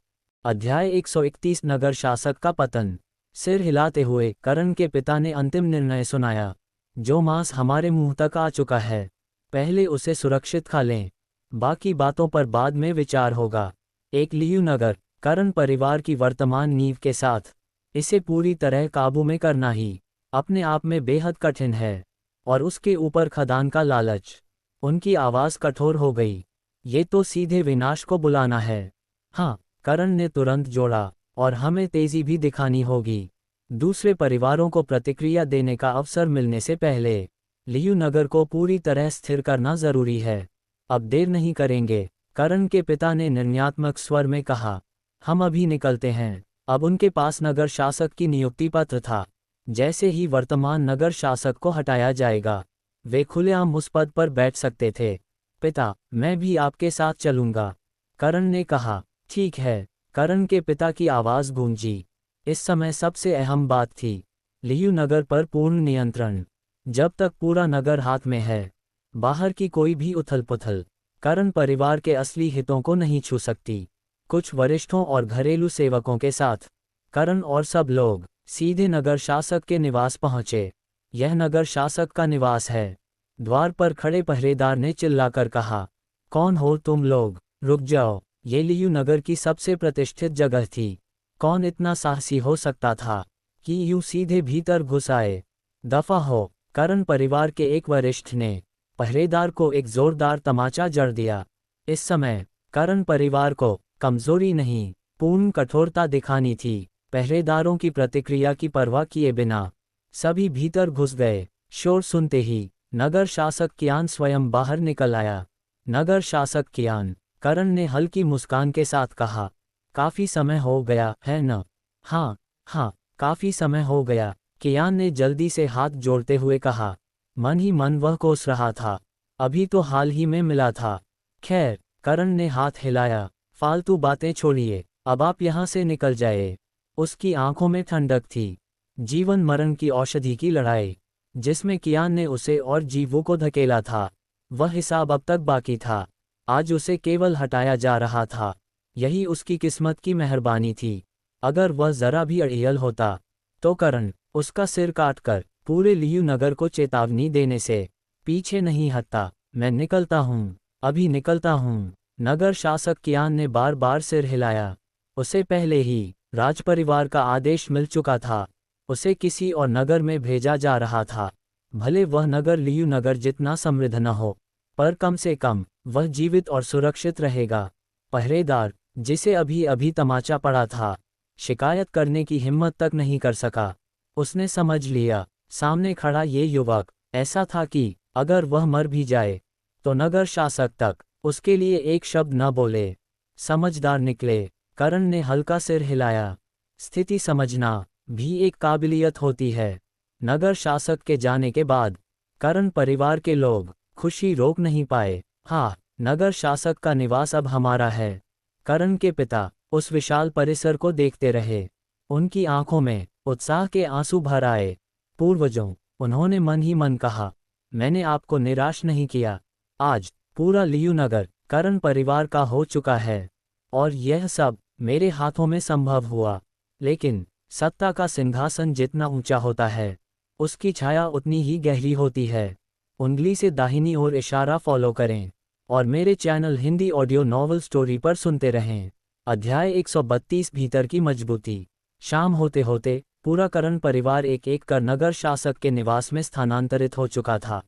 [SPEAKER 2] अध्याय 131 नगर शासक का पतन। सिर हिलाते हुए करण के पिता ने अंतिम निर्णय सुनाया। जो मांस हमारे मुंह तक आ चुका है, पहले उसे सुरक्षित खा लें, बाकी बातों पर बाद में विचार होगा। एक लियुनगर करण परिवार की वर्तमान नींव के साथ इसे पूरी तरह काबू में करना ही अपने आप में बेहद कठिन है। और उसके ऊपर खदान का लालच। उनकी आवाज़ कठोर हो गई। ये तो सीधे विनाश को बुलाना है। हाँ, करण ने तुरंत जोड़ा, और हमें तेजी भी दिखानी होगी। दूसरे परिवारों को प्रतिक्रिया देने का अवसर मिलने से पहले लियुनगर को पूरी तरह स्थिर करना जरूरी है। अब देर नहीं करेंगे, करण के पिता ने निर्णयात्मक स्वर में कहा। हम अभी निकलते हैं। अब उनके पास नगर शासक की नियुक्ति पत्र था। जैसे ही वर्तमान नगर शासक को हटाया जाएगा, वे खुलेआम उस पद पर बैठ सकते थे। पिता, मैं भी आपके साथ चलूंगा, करण ने कहा। ठीक है, करण के पिता की आवाज़ गूंजी। इस समय सबसे अहम बात थी लियुनगर पर पूर्ण नियंत्रण। जब तक पूरा नगर हाथ में है, बाहर की कोई भी उथल पुथल करण परिवार के असली हितों को नहीं छू सकती। कुछ वरिष्ठों और घरेलू सेवकों के साथ करण और सब लोग सीधे नगर शासक के निवास पहुंचे। यह नगर शासक का निवास है। द्वार पर खड़े पहरेदार ने चिल्लाकर कहा, कौन हो तुम लोग? रुक जाओ, ये लियुनगर की सबसे प्रतिष्ठित जगह थी। कौन इतना साहसी हो सकता था कि यूं सीधे भीतर घुस आए? दफा हो, करण परिवार के एक वरिष्ठ ने पहरेदार को एक जोरदार तमाचा जड़ दिया। इस समय करण परिवार को कमजोरी नहीं, पूर्ण कठोरता दिखानी थी। पहरेदारों की प्रतिक्रिया की परवाह किए बिना सभी भीतर घुस गए। शोर सुनते ही नगर शासक कियान स्वयं बाहर निकल आया। नगर शासक कियान, करण ने हल्की मुस्कान के साथ कहा, काफी समय हो गया है न? हाँ हाँ, काफी समय हो गया, कियान ने जल्दी से हाथ जोड़ते हुए कहा। मन ही मन वह कोस रहा था, अभी तो हाल ही में मिला था। खैर, करण ने हाथ हिलाया, फालतू बातें छोड़िए, अब आप यहाँ से निकल जाए। उसकी आंखों में ठंडक थी। जीवन मरण की औषधि की लड़ाई जिसमें कियान ने उसे और जीवों को धकेला था, वह हिसाब अब तक बाकी था। आज उसे केवल हटाया जा रहा था। यही उसकी किस्मत की मेहरबानी थी। अगर वह जरा भी अड़ियल होता तो करण उसका सिर काटकर पूरे लियुनगर को चेतावनी देने से पीछे नहीं हटता। मैं निकलता हूँ, अभी निकलता हूँ। नगर शासक कियान ने बार बार सिर हिलाया। उसे पहले ही राजपरिवार का आदेश मिल चुका था। उसे किसी और नगर में भेजा जा रहा था। भले वह नगर लियुनगर जितना समृद्ध न हो, पर कम से कम वह जीवित और सुरक्षित रहेगा। पहरेदार, जिसे अभी अभी तमाचा पड़ा था, शिकायत करने की हिम्मत तक नहीं कर सका। उसने समझ लिया, सामने खड़ा ये युवक ऐसा था कि अगर वह मर भी जाए तो नगर शासक तक उसके लिए एक शब्द न बोले। समझदार निकले, करण ने हल्का सिर हिलाया। स्थिति समझना भी एक काबिलियत होती है। नगर शासक के जाने के बाद करण परिवार के लोग खुशी रोक नहीं पाए। हाँ, नगर शासक का निवास अब हमारा है। करण के पिता उस विशाल परिसर को देखते रहे। उनकी आंखों में उत्साह के आंसू भर आए। पूर्वजों, उन्होंने मन ही मन कहा, मैंने आपको निराश नहीं किया। आज पूरा लियू नगर करण परिवार का हो चुका है और यह सब मेरे हाथों में संभव हुआ। लेकिन सत्ता का सिंहासन जितना ऊंचा होता है, उसकी छाया उतनी ही गहरी होती है। उंगली से दाहिनी ओर इशारा फॉलो करें और मेरे channel Hindi audio novel story पर सुनते रहें। अध्याय 132 भीतर की मजबूती। शाम होते होते पूरा करण परिवार एक एक कर नगर शासक के निवास में स्थानांतरित हो चुका था।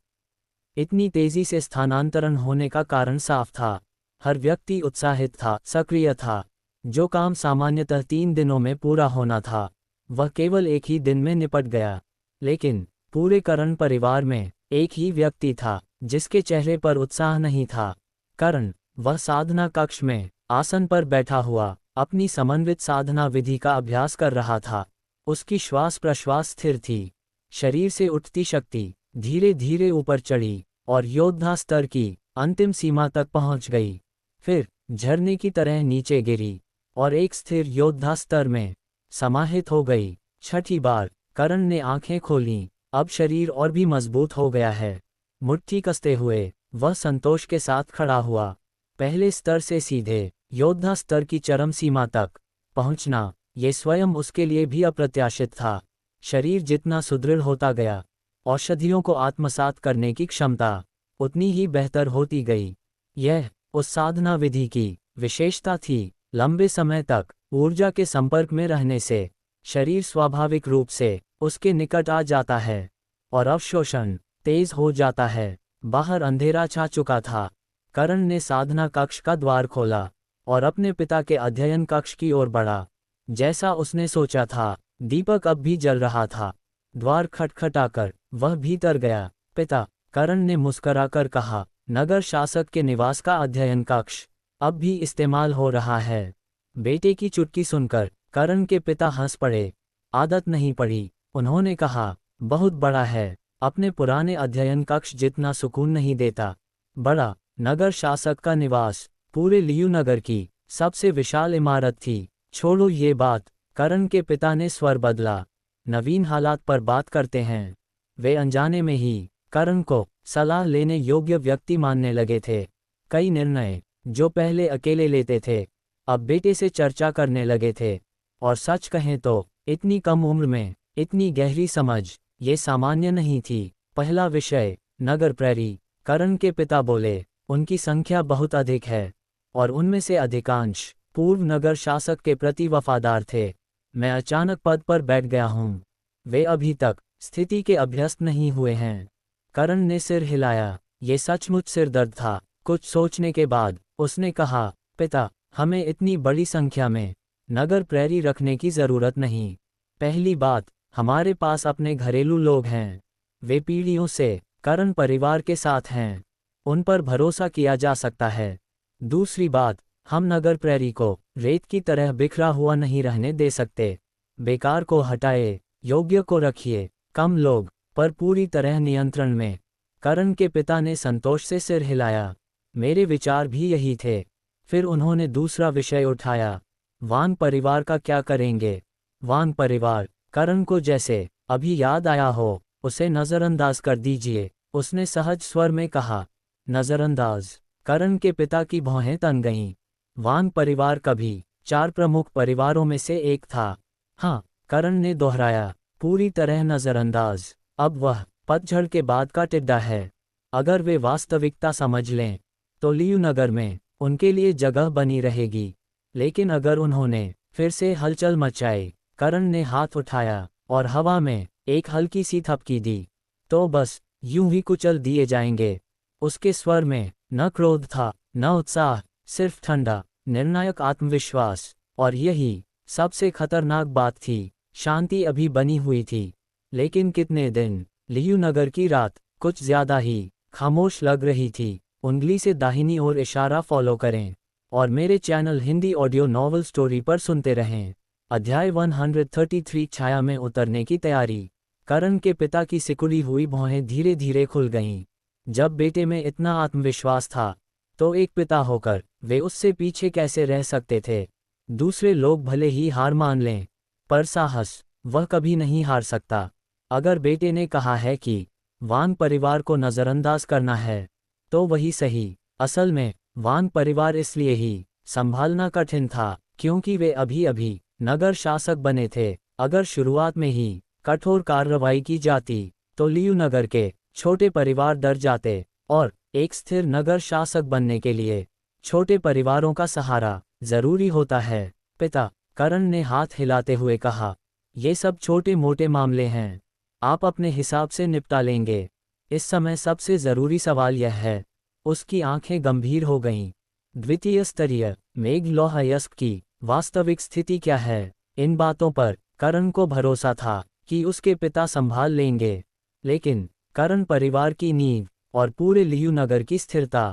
[SPEAKER 2] इतनी तेजी से स्थानांतरण होने का कारण साफ था। हर व्यक्ति उत्साहित था, सक्रिय था। जो काम सामान्यतः 3 दिनों में पूरा होना था, वह केवल एक ही दिन में निपट गया। लेकिन पूरे करण परिवार में एक ही व्यक्ति था जिसके चेहरे पर उत्साह नहीं था। करण, वह साधना कक्ष में आसन पर बैठा हुआ अपनी समन्वित साधना विधि का अभ्यास कर रहा था। उसकी श्वास प्रश्वास स्थिर थी। शरीर से उठती शक्ति धीरे धीरे ऊपर चढ़ी और योद्धा स्तर की अंतिम सीमा तक पहुंच गई। फिर झरने की तरह नीचे गिरी और एक स्थिर योद्धा स्तर में समाहित हो गई। छठी बार करण ने आंखें खोलीं। अब शरीर और भी मजबूत हो गया है। मुट्ठी कसते हुए वह संतोष के साथ खड़ा हुआ। पहले स्तर से सीधे योद्धा स्तर की चरम सीमा तक पहुंचना, ये स्वयं उसके लिए भी अप्रत्याशित था। शरीर जितना सुदृढ़ होता गया, औषधियों को आत्मसात करने की क्षमता उतनी ही बेहतर होती गई। यह उस साधना विधि की विशेषता थी। लंबे समय तक ऊर्जा के संपर्क में रहने से शरीर स्वाभाविक रूप से उसके निकट आ जाता है और अवशोषण तेज हो जाता है। बाहर अंधेरा छा चुका था। करण ने साधना कक्ष का द्वार खोला और अपने पिता के अध्ययन कक्ष की ओर बढ़ा। जैसा उसने सोचा था, दीपक अब भी जल रहा था। द्वार खटखटाकर वह भीतर गया। पिता, करण ने मुस्कुराकर कहा, नगर शासक के निवास का अध्ययन कक्ष अब भी इस्तेमाल हो रहा है। बेटे की चुटकी सुनकर करण के पिता हंस पड़े। आदत नहीं पड़ी, उन्होंने कहा, बहुत बड़ा है, अपने पुराने अध्ययन कक्ष जितना सुकून नहीं देता। बड़ा नगर शासक का निवास पूरे लियू नगर की सबसे विशाल इमारत थी। छोड़ो ये बात, करण के पिता ने स्वर बदला। नवीन हालात पर बात करते हैं। वे अनजाने में ही करण को सलाह लेने योग्य व्यक्ति मानने लगे थे। कई निर्णय जो पहले अकेले लेते थे, अब बेटे से चर्चा करने लगे थे। और सच कहें तो इतनी कम उम्र में इतनी गहरी समझ, ये सामान्य नहीं थी। पहला विषय, नगर प्रैरी। करण के पिता बोले, उनकी संख्या बहुत अधिक है और उनमें से अधिकांश पूर्व नगर शासक के प्रति वफादार थे। मैं अचानक पद पर बैठ गया हूँ। वे अभी तक स्थिति के अभ्यस्त नहीं हुए हैं। करण ने सिर हिलाया। ये सचमुच सिरदर्द था। कुछ सोचने के बाद उसने कहा, पिता, हमें इतनी बड़ी संख्या में नगर प्रैरी रखने की जरूरत नहीं। पहली बात, हमारे पास अपने घरेलू लोग हैं। वे पीढ़ियों से करण परिवार के साथ हैं। उन पर भरोसा किया जा सकता है। दूसरी बात, हम नगर प्रैरी को रेत की तरह बिखरा हुआ नहीं रहने दे सकते। बेकार को हटाए, योग्य को रखिए। कम लोग पर पूरी तरह नियंत्रण में। करण के पिता ने संतोष से सिर हिलाया। मेरे विचार भी यही थे। फिर उन्होंने दूसरा विषय उठाया, वान परिवार का क्या करेंगे। वान परिवार, करण को जैसे अभी याद आया हो, उसे नज़रअंदाज कर दीजिए, उसने सहज स्वर में कहा। नज़रअंदाज, करण के पिता की भौहें तन गईं। वान परिवार कभी 4 प्रमुख परिवारों में से एक था। हाँ, करण ने दोहराया, पूरी तरह नज़रअंदाज। अब वह पतझड़ के बाद का टिड्डा है। अगर वे वास्तविकता समझ लें तो लियू नगर में उनके लिए जगह बनी रहेगी। लेकिन अगर उन्होंने फिर से हलचल मचाई, करण ने हाथ उठाया और हवा में एक हल्की सी थपकी दी, तो बस यूं ही कुचल दिए जाएंगे। उसके स्वर में न क्रोध था, न उत्साह, सिर्फ ठंडा, निर्णायक आत्मविश्वास। और यही सबसे खतरनाक बात थी, शांति अभी बनी हुई थी। लेकिन कितने दिन, लियू नगर की रात कुछ ज्यादा ही खामोश लग रही थी। उंगली से दाहिनी ओर इशारा फॉलो करें और मेरे channel Hindi audio novel story पर सुनते रहें। अध्याय 133 छाया में उतरने की तैयारी। करण के पिता की सिकुड़ी हुई भौहें धीरे धीरे खुल गईं। जब बेटे में इतना आत्मविश्वास था तो एक पिता होकर वे उससे पीछे कैसे रह सकते थे। दूसरे लोग भले ही हार मान लें, पर साहस वह कभी नहीं हार सकता। अगर बेटे ने कहा है कि वान परिवार को नज़रअंदाज करना है तो वही सही। असल में वान परिवार इसलिए ही संभालना कठिन था क्योंकि वे अभी अभी नगर शासक बने थे। अगर शुरुआत में ही कठोर कार्रवाई की जाती तो लियू नगर के छोटे परिवार डर जाते और एक स्थिर नगर शासक बनने के लिए छोटे परिवारों का सहारा जरूरी होता है। पिता, करण ने हाथ हिलाते हुए कहा, ये सब छोटे मोटे मामले हैं, आप अपने हिसाब से निपटा लेंगे। इस समय सबसे जरूरी सवाल यह है। उसकी आंखें गंभीर हो गईं। द्वितीय स्तरीय मेघलोहयस्क की वास्तविक स्थिति क्या है? इन बातों पर करण को भरोसा था कि उसके पिता संभाल लेंगे, लेकिन करण परिवार की नींव और पूरे लियू नगर की स्थिरता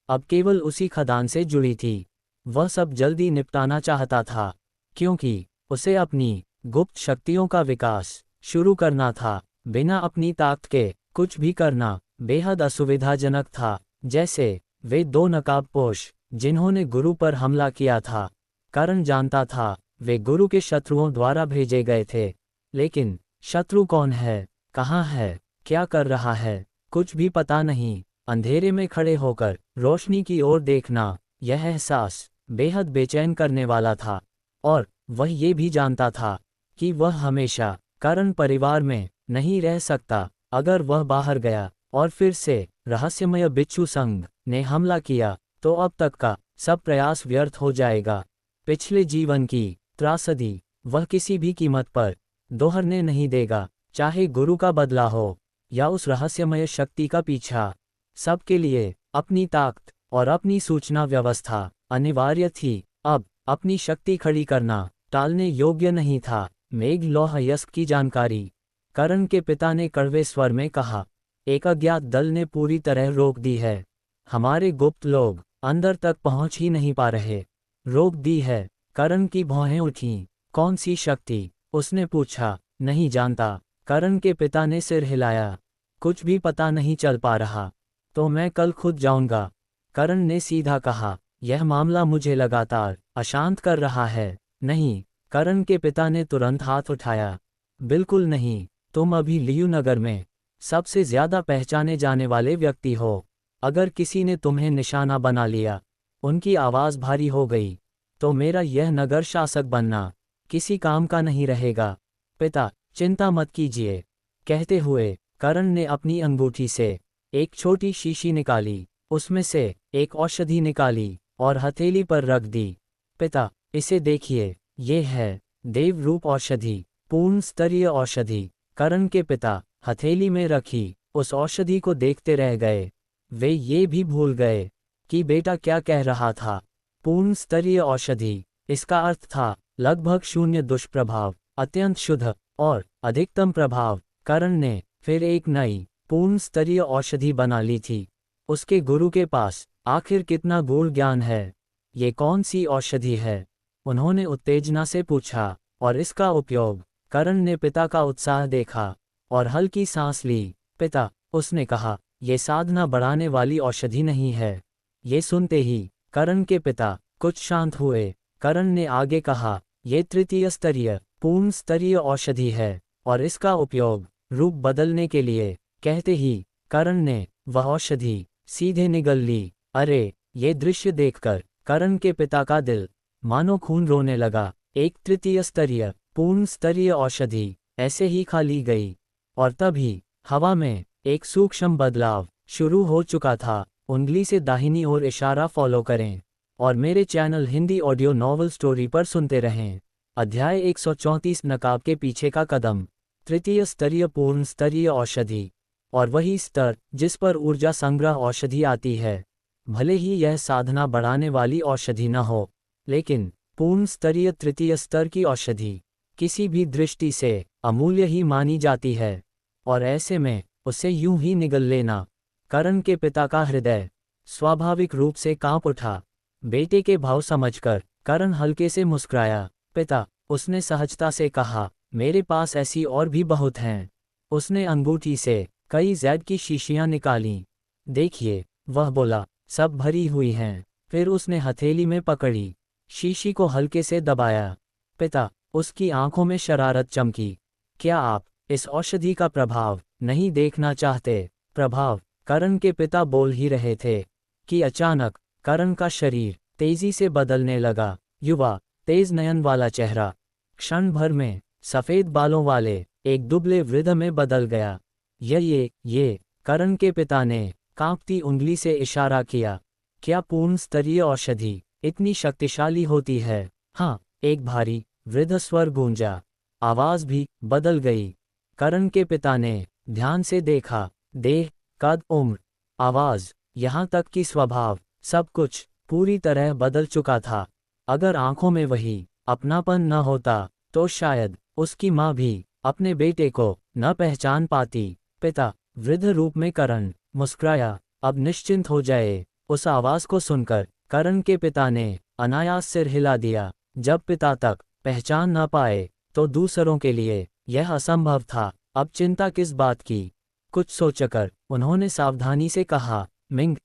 [SPEAKER 2] अब केवल उसी खदान से जुड़ी थी। वह सब जल्दी निपटाना चाहता था क्योंकि उसे अपनी गुप्त शक्तियों का विकास शुरू करना था। बिना अपनी ताकत के कुछ भी करना बेहद असुविधाजनक था। जैसे वे दो नकाबपोश जिन्होंने गुरु पर हमला किया था। करण जानता था वे गुरु के शत्रुओं द्वारा भेजे गए थे, लेकिन शत्रु कौन है, कहाँ है, क्या कर रहा है, कुछ भी पता नहीं। अंधेरे में खड़े होकर रोशनी की ओर देखना, यह एहसास बेहद बेचैन करने वाला था। और वह ये भी जानता था कि वह हमेशा करण परिवार में नहीं रह सकता। अगर वह बाहर गया और फिर से रहस्यमय बिच्छू संघ ने हमला किया तो अब तक का सब प्रयास व्यर्थ हो जाएगा। पिछले जीवन की त्रासदी वह किसी भी कीमत पर दोहरने नहीं देगा, चाहे गुरु का बदला हो या उस रहस्यमय शक्ति का पीछा। सबके लिए अपनी ताकत और अपनी सूचना व्यवस्था अनिवार्य थी। अब अपनी शक्ति खड़ी करना टालने योग्य नहीं था। मेघलोहयस्क की जानकारी, करण के पिता ने कड़वे स्वर में कहा, एक अज्ञात दल ने पूरी तरह रोक दी है। हमारे गुप्त लोग अंदर तक पहुंच ही नहीं पा रहे। रोक दी है? करण की भौहें उठीं। कौन सी शक्ति? उसने पूछा। नहीं जानता, करण के पिता ने सिर हिलाया। कुछ भी पता नहीं चल पा रहा। तो मैं कल खुद जाऊंगा, करण ने सीधा कहा। यह मामला मुझे लगातार अशांत कर रहा है। नहीं, करण के पिता ने तुरंत हाथ उठाया। बिल्कुल नहीं, तुम अभी लियू नगर में सबसे ज्यादा पहचाने जाने वाले व्यक्ति हो। अगर किसी ने तुम्हें निशाना बना लिया, उनकी आवाज भारी हो गई, तो मेरा यह नगर शासक बनना किसी काम का नहीं रहेगा। पिता, चिंता मत कीजिए, कहते हुए करण ने अपनी अंगूठी से एक छोटी शीशी निकाली, उसमें से एक औषधि निकाली और हथेली पर रख दी। पिता, इसे देखिए, ये है देवरूप औषधि, पूर्ण स्तरीय औषधि। करण के पिता हथेली में रखी उस औषधि को देखते रह गए। वे ये भी भूल गए कि बेटा क्या कह रहा था। पूर्ण स्तरीय औषधि, इसका अर्थ था लगभग शून्य दुष्प्रभाव, अत्यंत शुद्ध और अधिकतम प्रभाव। करण ने फिर एक नई पूर्ण स्तरीय औषधि बना ली थी। उसके गुरु के पास आखिर कितना गूढ़ ज्ञान है? ये कौन सी औषधि है? उन्होंने उत्तेजना से पूछा। और इसका उपयोग? करण ने पिता का उत्साह देखा और हल्की सांस ली। पिता, उसने कहा, ये साधना बढ़ाने वाली औषधि नहीं है। ये सुनते ही करण के पिता कुछ शांत हुए। करण ने आगे कहा, ये तृतीय स्तरीय पूर्ण स्तरीय औषधि है और इसका उपयोग रूप बदलने के लिए। कहते ही करण ने वह औषधि सीधे निगल ली। अरे, ये दृश्य देखकर करण के पिता का दिल मानो खून रोने लगा। एक तृतीय स्तरीय पूर्ण स्तरीय औषधि ऐसे ही खा ली गई और तभी हवा में एक सूक्ष्म बदलाव शुरू हो चुका था। उंगली से दाहिनी ओर इशारा फॉलो करें और मेरे channel Hindi audio novel story पर सुनते रहें। अध्याय 134 नकाब के पीछे का कदम। तृतीय स्तरीय पूर्ण स्तरीय औषधि, और वही स्तर जिस पर ऊर्जा संग्रह औषधि आती है। भले ही यह साधना बढ़ाने वाली औषधि न हो, लेकिन पूर्ण स्तरीय तृतीय स्तर की औषधि किसी भी दृष्टि से अमूल्य ही मानी जाती है, और ऐसे में उसे यूं ही निगल लेना। करण के पिता का हृदय स्वाभाविक रूप से कांप उठा। बेटे के भाव समझकर करण हल्के से मुस्कुराया। पिता, उसने सहजता से कहा, मेरे पास ऐसी और भी बहुत हैं। उसने अंगूठी से कई जैद की शीशियां निकालीं। देखिए, वह बोला, सब भरी हुई हैं। फिर उसने हथेली में पकड़ी, शीशी को हल्के से दबाया। पिता, उसकी आंखों में शरारत चमकी। क्या आप इस औषधि का प्रभाव नहीं देखना चाहते? प्रभाव? करण के पिता बोल ही रहे थे कि अचानक करण का शरीर तेजी से बदलने लगा। युवा, तेज नयन वाला चेहरा क्षण भर में सफेद बालों वाले एक दुबले वृद्ध में बदल गया। ये करण के पिता ने कांपती उंगली से इशारा किया। क्या पूर्ण स्तरीय औषधि इतनी शक्तिशाली होती है? हाँ, एक भारी वृद्ध स्वर गूंजा। आवाज भी बदल गई। करण के पिता ने ध्यान से देखा। देह, कद, उम्र, आवाज, यहाँ तक कि स्वभाव, सब कुछ पूरी तरह बदल चुका था। अगर आंखों में वही अपनापन न होता तो शायद उसकी माँ भी अपने बेटे को न पहचान पाती। पिता, वृद्ध रूप में करण मुस्कुराया। अब निश्चिंत हो जाए। उस आवाज को सुनकर करण के पिता ने अनायास सिर हिला दिया। जब पिता तक पहचान न पाए तो दूसरों के लिए यह असंभव था। अब चिंता किस बात की? कुछ सोचकर उन्होंने सावधानी से कहा, मिंग,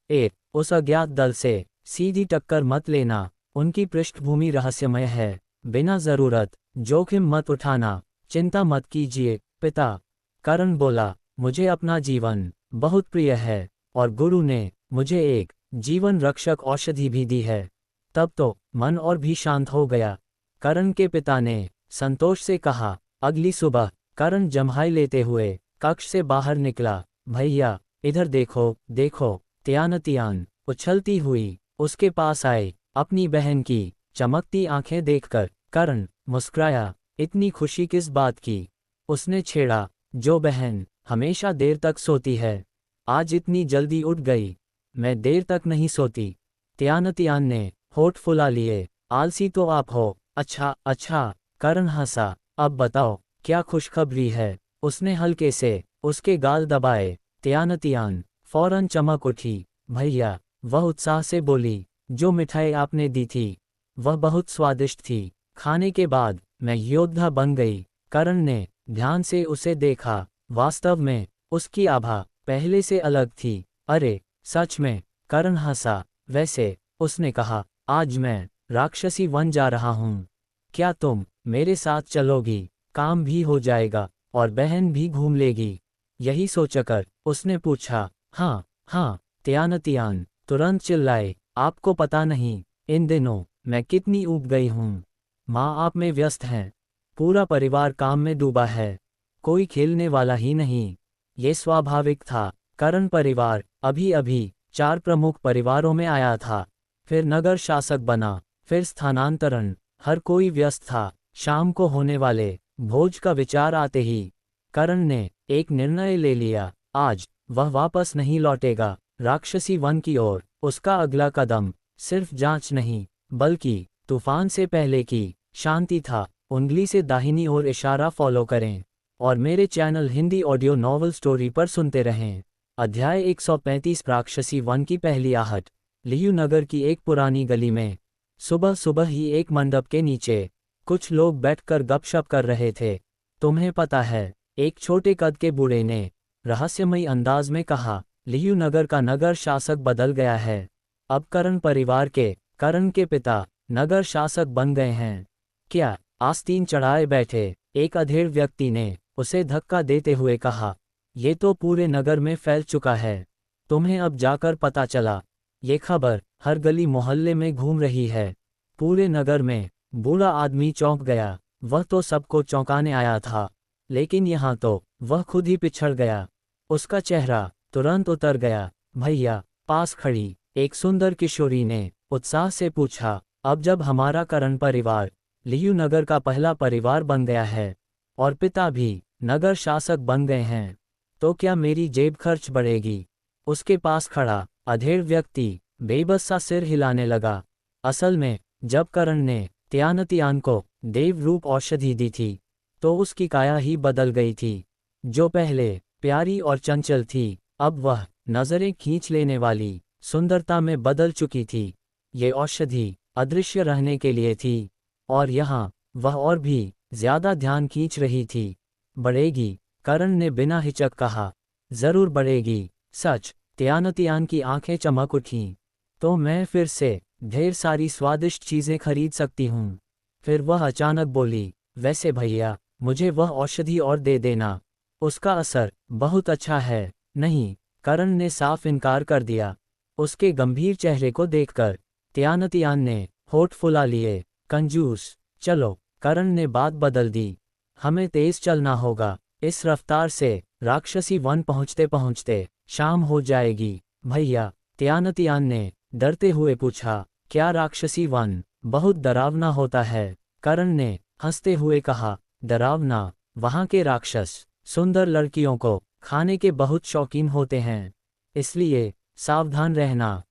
[SPEAKER 2] उस अज्ञात दल से सीधी टक्कर मत लेना। उनकी पृष्ठभूमि रहस्यमय है। बिना जरूरत जोखिम मत उठाना। चिंता मत कीजिए पिता, करण बोला। मुझे अपना जीवन बहुत प्रिय है और गुरु ने मुझे एक जीवन रक्षक औषधि भी दी है। तब तो मन और भी शांत हो गया। करण के पिता ने संतोष से कहा। अगली सुबह करण जम्हाई लेते हुए कक्ष से बाहर निकला। भैया, इधर देखो, देखो। तियान उछलती हुई उसके पास आई। अपनी बहन की चमकती आंखें देखकर करण मुस्कुराया। इतनी खुशी किस बात की? उसने छेड़ा। जो बहन हमेशा देर तक सोती है, आज इतनी जल्दी उठ गई। मैं देर तक नहीं सोती। तियान ने होठ फुला लिए। आलसी तो आप हो। अच्छा, करण हंसा। अब बताओ, क्या खुशखबरी है? उसने हल्के से उसके गाल दबाए। तियान फौरन चमक उठी। भैया, वह उत्साह से बोली, जो मिठाई आपने दी थी वह बहुत स्वादिष्ट थी। खाने के बाद मैं योद्धा बन गई। करण ने ध्यान से उसे देखा। वास्तव में उसकी आभा पहले से अलग थी। अरे, सच में? करण हंसा। वैसे, उसने कहा, आज मैं राक्षसी वन जा रहा हूँ। क्या तुम मेरे साथ चलोगी? काम भी हो जाएगा और बहन भी घूम लेगी। यही सोचकर उसने पूछा। हाँ, तियान तुरंत चिल्लाए। आपको पता नहीं, इन दिनों मैं कितनी ऊब गई हूँ। माँ आप में व्यस्त हैं। पूरा परिवार काम में डूबा है। कोई खेलने वाला ही नहीं। ये स्वाभाविक था। करण परिवार अभी 4 प्रमुख परिवारों में आया था। फिर नगर शासक बना, फिर स्थानांतरण। हर कोई व्यस्त था। शाम को होने वाले भोज का विचार आते ही करण ने एक निर्णय ले लिया। आज वह वापस नहीं लौटेगा राक्षसी वन की ओर। उसका अगला कदम सिर्फ जांच नहीं, बल्कि तूफान से पहले की शांति था। उंगली से दाहिनी ओर इशारा फॉलो करें और मेरे channel Hindi audio novel story पर सुनते रहें। अध्याय 135 राक्षसी वन की पहली आहट। लियू नगर की एक पुरानी गली में सुबह सुबह ही एक मंडप के नीचे कुछ लोग बैठकर गपशप कर रहे थे। तुम्हें पता है, एक छोटे कद के बूढ़े ने रहस्यमयी अंदाज में कहा, लियू नगर का नगर शासक बदल गया है। अब करण परिवार के करण के पिता नगर शासक बन गए हैं। क्या? आस्तीन चढ़ाए बैठे एक अधेड़ व्यक्ति ने उसे धक्का देते हुए कहा। ये तो पूरे नगर में फैल चुका है। तुम्हें अब जाकर पता चला? ये खबर हर गली मोहल्ले में घूम रही है। पूरे नगर में बूढ़ा आदमी चौंक गया। वह तो सबको चौंकाने आया था, लेकिन यहाँ तो वह खुद ही पिछड़ गया। उसका चेहरा तुरंत उतर गया। भैया, पास खड़ी एक सुंदर किशोरी ने उत्साह से पूछा। अब जब हमारा करण परिवार लियू नगर का पहला परिवार बन गया है और पिता भी नगर शासक बन गए हैं, तो क्या मेरी जेब खर्च बढ़ेगी? उसके पास खड़ा अधेड़ व्यक्ति बेबस सा सिर हिलाने लगा। असल में जब करण ने तियान को देव रूप औषधि दी थी तो उसकी काया ही बदल गई थी। जो पहले प्यारी और चंचल थी, अब वह नजरें खींच लेने वाली सुंदरता में बदल चुकी थी। ये औषधि अदृश्य रहने के लिए थी और यहाँ वह और भी ज्यादा ध्यान खींच रही थी। बढ़ेगी, करण ने बिना हिचक कहा। जरूर बढ़ेगी, सच। त्यानतियान की आंखें चमक उठीं। तो मैं फिर से ढेर सारी स्वादिष्ट चीजें खरीद सकती हूँ। फिर वह अचानक बोली, वैसे भैया, मुझे वह औषधि और दे देना। उसका असर बहुत अच्छा है। नहीं, करण ने साफ इनकार कर दिया। उसके गंभीर चेहरे को देखकर त्यानतियान ने होठ फुला लिए। कंजूस। चलो, करण ने बात बदल दी। हमें तेज चलना होगा। इस रफ्तार से राक्षसी वन पहुंचते पहुंचते शाम हो जाएगी। भैया, त्यानतियान ने डरते हुए पूछा, क्या राक्षसी वन बहुत डरावना होता है? करण ने हंसते हुए कहा, डरावना? वहां के राक्षस सुंदर लड़कियों को खाने के बहुत शौकीन होते हैं, इसलिए सावधान रहना।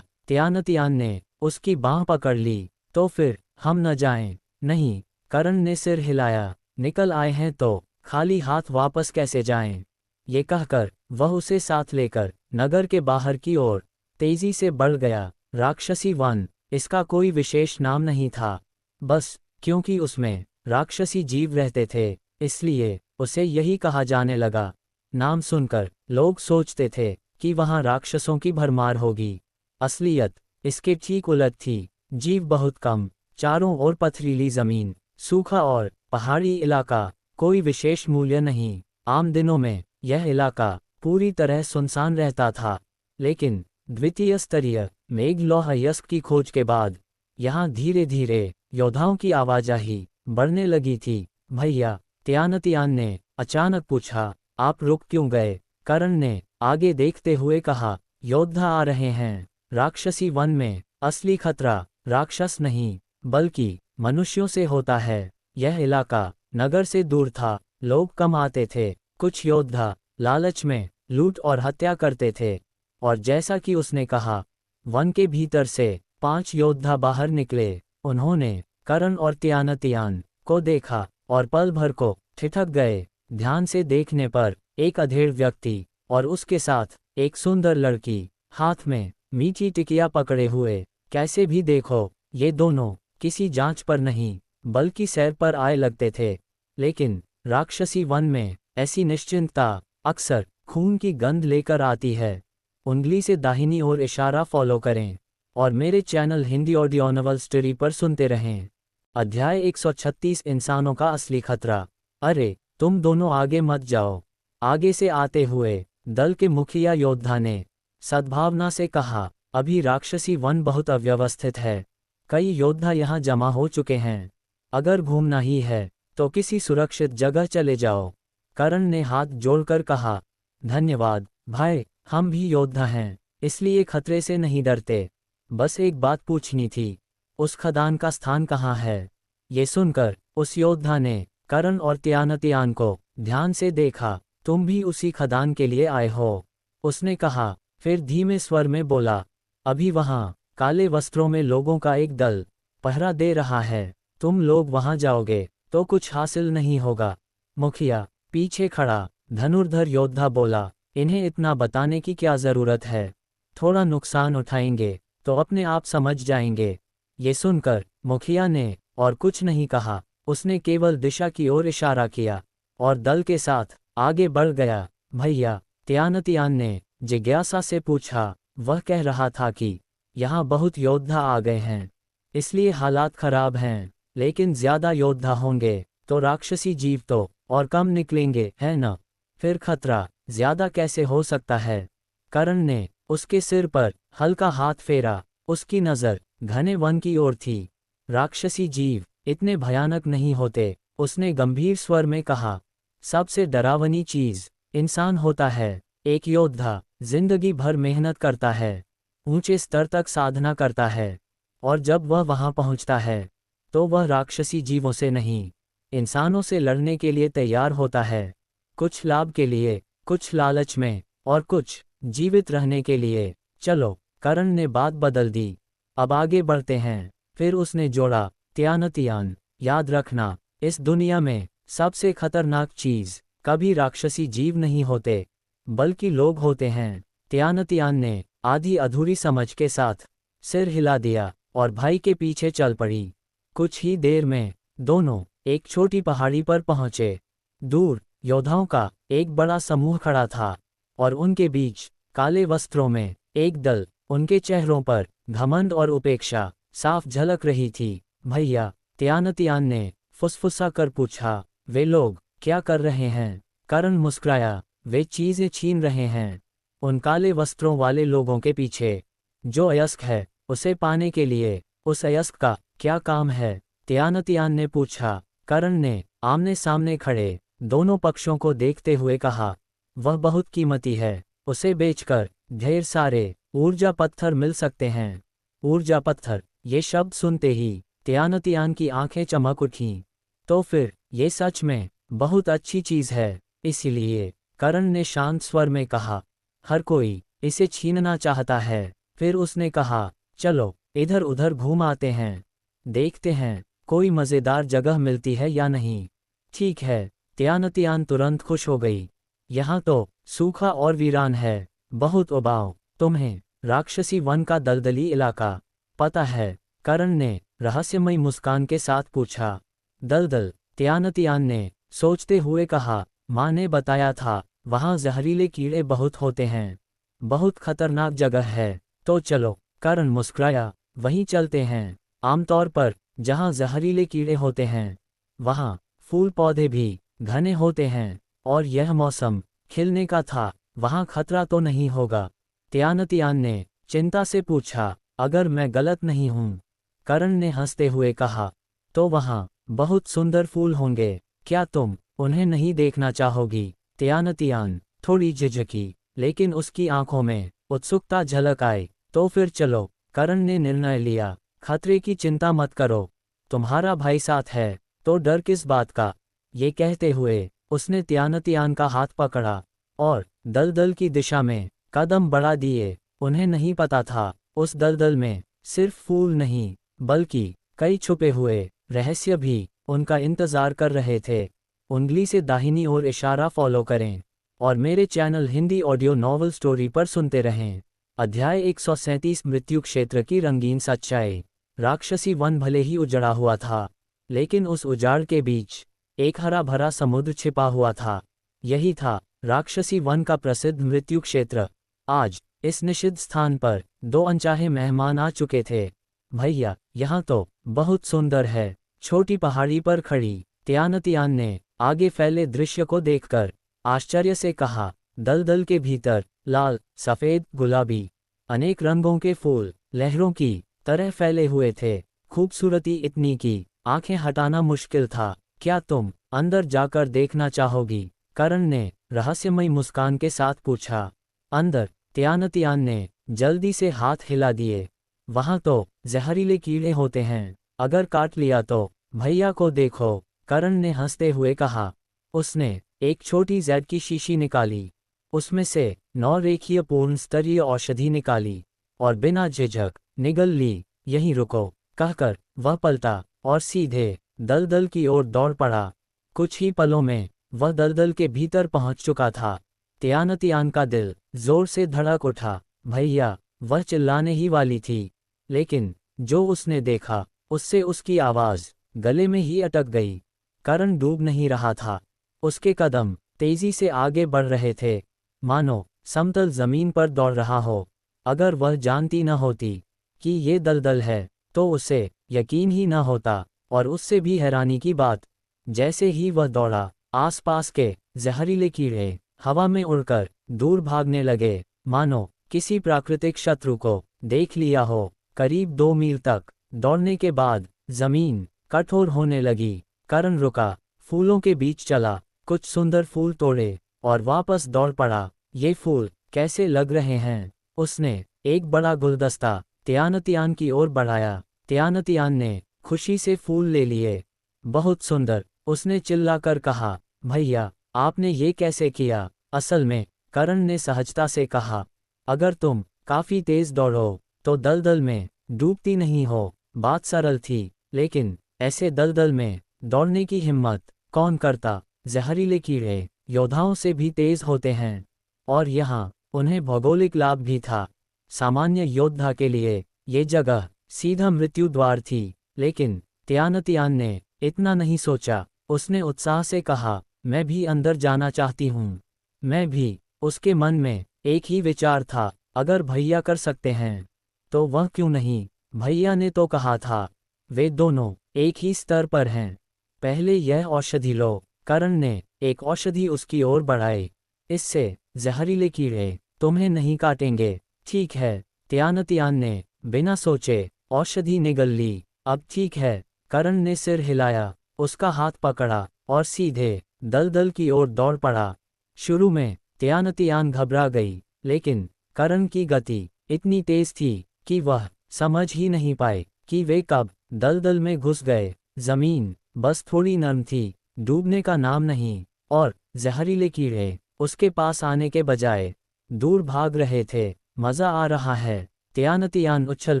[SPEAKER 2] त्यानतियान ने उसकी बांह पकड़ ली। तो फिर हम न जाएं? नहीं, करण ने सिर हिलाया। निकल आए हैं तो खाली हाथ वापस कैसे जाएं? ये कहकर वह उसे साथ लेकर नगर के बाहर की ओर तेजी से बढ़ गया। राक्षसी वन, इसका कोई विशेष नाम नहीं था। बस क्योंकि उसमें राक्षसी जीव रहते थे, इसलिए उसे यही कहा जाने लगा। नाम सुनकर लोग सोचते थे कि वहां राक्षसों की भरमार होगी। असलियत इसके ठीक उलट थी। जीव बहुत कम, चारों ओर पथरीली जमीन, सूखा और पहाड़ी इलाका, कोई विशेष मूल्य नहीं। आम दिनों में यह इलाका पूरी तरह सुनसान रहता था, लेकिन द्वितीय स्तरीय मेघलोहयस्क की खोज के बाद यहाँ धीरे धीरे योद्धाओं की आवाजाही बढ़ने लगी थी। भैया, त्यानतियान ने अचानक पूछा, आप रुक क्यों गए? करण ने आगे देखते हुए कहा, योद्धा आ रहे हैं। राक्षसी वन में असली खतरा राक्षस नहीं, बल्कि मनुष्यों से होता है। यह इलाका नगर से दूर था, लोग कम आते थे। कुछ योद्धा लालच में लूट और हत्या करते थे। और जैसा कि उसने कहा, वन के भीतर से 5 योद्धा बाहर निकले। उन्होंने करण और त्यानतियान को देखा और पल भर को ठिठक गए। ध्यान से देखने पर एक अधेड़ व्यक्ति और उसके साथ एक सुंदर लड़की, हाथ में मीठी टिकिया पकड़े हुए। कैसे भी देखो, ये दोनों किसी जांच पर नहीं, बल्कि सैर पर आए लगते थे। लेकिन राक्षसी वन में ऐसी निश्चिंतता अक्सर खून की गंध लेकर आती है। उंगली से दाहिनी ओर इशारा फॉलो करें और मेरे channel Hindi audio novel story पर सुनते रहें। अध्याय 136, इंसानों का असली खतरा। अरे, तुम दोनों आगे मत जाओ। आगे से आते हुए दल के मुखिया योद्धा ने सद्भावना से कहा, अभी राक्षसी वन बहुत अव्यवस्थित है। कई योद्धा यहाँ जमा हो चुके हैं। अगर घूमना ही है तो किसी सुरक्षित जगह चले जाओ। करण ने हाथ जोड़कर कहा, धन्यवाद भाई, हम भी योद्धा हैं, इसलिए खतरे से नहीं डरते। बस एक बात पूछनी थी, उस खदान का स्थान कहाँ है? ये सुनकर उस योद्धा ने करण और त्यानतियान को ध्यान से देखा। तुम भी उसी खदान के लिए आए हो? उसने कहा, फिर धीमे स्वर में बोला, अभी वहाँ काले वस्त्रों में लोगों का एक दल पहरा दे रहा है। तुम लोग वहाँ जाओगे तो कुछ हासिल नहीं होगा। मुखिया पीछे खड़ा धनुर्धर योद्धा बोला, इन्हें इतना बताने की क्या जरूरत है? थोड़ा नुकसान उठाएंगे तो अपने आप समझ जाएंगे। ये सुनकर मुखिया ने और कुछ नहीं कहा, उसने केवल दिशा की ओर इशारा किया और दल के साथ आगे बढ़ गया। भैया, त्यानतियान ने जिज्ञासा से पूछा, वह कह रहा था कि यहाँ बहुत योद्धा आ गए हैं, इसलिए हालात खराब हैं, लेकिन ज्यादा योद्धा होंगे तो राक्षसी जीव तो और कम निकलेंगे, है न? फिर खतरा ज्यादा कैसे हो सकता है? करण ने उसके सिर पर हल्का हाथ फेरा। उसकी नजर घने वन की ओर थी। राक्षसी जीव इतने भयानक नहीं होते, उसने गंभीर स्वर में कहा। सबसे डरावनी चीज इंसान होता है। एक योद्धा जिंदगी भर मेहनत करता है, ऊंचे स्तर तक साधना करता है, और जब वह वहां पहुंचता है तो वह राक्षसी जीवों से नहीं, इंसानों से लड़ने के लिए तैयार होता है। कुछ लाभ के लिए, कुछ लालच में, और कुछ जीवित रहने के लिए। चलो, करण ने बात बदल दी, अब आगे बढ़ते हैं। फिर उसने जोड़ा, त्यानतियान, याद रखना, इस दुनिया में सबसे खतरनाक चीज कभी राक्षसी जीव नहीं होते, बल्कि लोग होते हैं। त्यानतियान ने आधी अधूरी समझ के साथ सिर हिला दिया और भाई के पीछे चल पड़ी। कुछ ही देर में दोनों एक छोटी पहाड़ी पर पहुंचे। दूर योद्धाओं का एक बड़ा समूह खड़ा था और उनके बीच काले वस्त्रों में एक दल। उनके चेहरों पर घमंड और उपेक्षा साफ झलक रही थी। भैया, त्यानतियान ने फुसफुसा कर पूछा, वे लोग क्या कर रहे हैं? करण मुस्कुराया, वे चीजें छीन रहे हैं। उन काले वस्त्रों वाले लोगों के पीछे। जो अयस्क है उसे पाने के लिए उस अयस्क का क्या काम है? त्यानतियान ने पूछा। करण ने आमने सामने खड़े दोनों पक्षों को देखते हुए कहा, वह बहुत कीमती है, उसे बेचकर ढेर सारे ऊर्जा पत्थर मिल सकते हैं। ऊर्जा पत्थर, ये शब्द सुनते ही त्यानतियान की आंखें चमक उठीं। तो फिर ये सच में बहुत अच्छी चीज है। इसीलिए करण ने शांत स्वर में कहा, हर कोई इसे छीनना चाहता है। फिर उसने कहा, चलो इधर उधर घूम आते हैं, देखते हैं कोई मजेदार जगह मिलती है या नहीं। ठीक है, त्यानतियान तुरंत खुश हो गई। यहाँ तो सूखा और वीरान है, बहुत उबाऊ। तुम्हें राक्षसी वन का दलदली इलाका पता है? करण ने रहस्यमयी मुस्कान के साथ पूछा। दलदल, त्यानतियान ने सोचते हुए कहा, माँ ने बताया था वहाँ जहरीले कीड़े बहुत होते हैं, बहुत खतरनाक जगह है। तो चलो, करण मुस्कुराया, वहीं चलते हैं। आमतौर पर जहाँ जहरीले कीड़े होते हैं वहाँ फूल पौधे भी घने होते हैं, और यह मौसम खिलने का था, वहाँ खतरा तो नहीं होगा? त्यानतियान ने चिंता से पूछा। अगर मैं गलत नहीं हूँ, करण ने हंसते हुए कहा, तो वहाँ बहुत सुंदर फूल होंगे, क्या तुम उन्हें नहीं देखना चाहोगी? त्यानतियान थोड़ी झिझकी, लेकिन उसकी आंखों में उत्सुकता झलक आई। तो फिर चलो, करण ने निर्णय लिया। खतरे की चिंता मत करो, तुम्हारा भाई साथ है, तो डर किस बात का? ये कहते हुए उसने त्यानतियान का हाथ पकड़ा और दलदल की दिशा में कदम बढ़ा दिए। उन्हें नहीं पता था उस दलदल में सिर्फ फूल नहीं, बल्कि कई छुपे हुए रहस्य भी उनका इंतजार कर रहे थे। उंगली से दाहिनी ओर इशारा फॉलो करें और मेरे channel Hindi audio novel story पर सुनते रहें। अध्याय 137 मृत्यु क्षेत्र की रंगीन सच्चाई। राक्षसी वन भले ही उजड़ा हुआ था, लेकिन उस उजाड़ के बीच एक हरा भरा समुद्र छिपा हुआ था। यही था राक्षसी वन का प्रसिद्ध मृत्यु क्षेत्र। आज इस निषिद्ध स्थान पर दो अनचाहे मेहमान आ चुके थे। भैया, यहाँ तो बहुत सुंदर है। छोटी पहाड़ी पर खड़ी त्यानतियान ने आगे फैले दृश्य को देखकर आश्चर्य से कहा। दलदल के भीतर लाल, सफेद, गुलाबी अनेक रंगों के फूल लहरों की तरह फैले हुए थे। खूबसूरती इतनी कि आंखें हटाना मुश्किल था। क्या तुम अंदर जाकर देखना चाहोगी? करण ने रहस्यमयी मुस्कान के साथ पूछा। अंदर? त्यानतियान ने जल्दी से हाथ हिला दिए। वहां तो जहरीले कीड़े होते हैं, अगर काट लिया तो? भैया को देखो, करण ने हंसते हुए कहा। उसने एक छोटी जैड की शीशी निकाली, उसमें से 9 रेखीय पूर्ण स्तरीय औषधि निकाली और बिना झिझक निगल ली। यहीं रुको, कहकर वह पलटा और सीधे दलदल की ओर दौड़ पड़ा। कुछ ही पलों में वह दलदल के भीतर पहुंच चुका था। त्यानतियान का दिल जोर से धड़क उठा। भैया, वह चिल्लाने ही वाली थी, लेकिन जो उसने देखा उससे उसकी आवाज गले में ही अटक गई। करण डूब नहीं रहा था, उसके कदम तेजी से आगे बढ़ रहे थे, मानो समतल जमीन पर दौड़ रहा हो। अगर वह जानती न होती कि ये दलदल है, तो उसे यकीन ही न होता। और उससे भी हैरानी की बात, जैसे ही वह दौड़ा, आसपास के जहरीले कीड़े हवा में उड़कर दूर भागने लगे, मानो किसी प्राकृतिक शत्रु को देख लिया हो। करीब 2 मील तक दौड़ने के बाद जमीन कठोर होने लगी। करण रुका, फूलों के बीच चला, कुछ सुंदर फूल तोड़े और वापस दौड़ पड़ा। ये फूल कैसे लग रहे हैं? उसने एक बड़ा गुलदस्ता त्यानतियान की ओर बढ़ाया। त्यानतियान ने खुशी से फूल ले लिए। बहुत सुंदर, उसने चिल्लाकर कहा। भैया, आपने ये कैसे किया? असल में, करण ने सहजता से कहा, अगर तुम काफी तेज दौड़ो तो दलदल में डूबती नहीं हो। बात सरल थी, लेकिन ऐसे दलदल में दौड़ने की हिम्मत कौन करता? जहरीले कीड़े योद्धाओं से भी तेज होते हैं, और यहाँ उन्हें भौगोलिक लाभ भी था। सामान्य योद्धा के लिए ये जगह सीधा मृत्यु द्वार थी, लेकिन त्यानतियान ने इतना नहीं सोचा, उसने उत्साह से कहा, मैं भी अंदर जाना चाहती हूँ। मैं भी। उसके मन में एक ही विचार था, अगर भैया कर सकते हैं तो वह क्यों नहीं। भैया ने तो कहा था, वे दोनों एक ही स्तर पर हैं। पहले यह औषधि लो। करण ने एक औषधि उसकी ओर बढ़ाई। इससे जहरीले कीड़े तुम्हें नहीं काटेंगे, ठीक है। त्यानतियान ने बिना सोचे औषधि निगल ली। अब ठीक है। करण ने सिर हिलाया, उसका हाथ पकड़ा और सीधे दलदल की ओर दौड़ पड़ा। शुरू में त्यानतियान घबरा गई, लेकिन करण की गति इतनी तेज थी कि वह समझ ही नहीं पाए कि वे कब दलदल में घुस गए। जमीन बस थोड़ी नरम थी, डूबने का नाम नहीं, और जहरीले कीड़े उसके पास आने के बजाय दूर भाग रहे थे। मजा आ रहा है। त्यानतियान उछल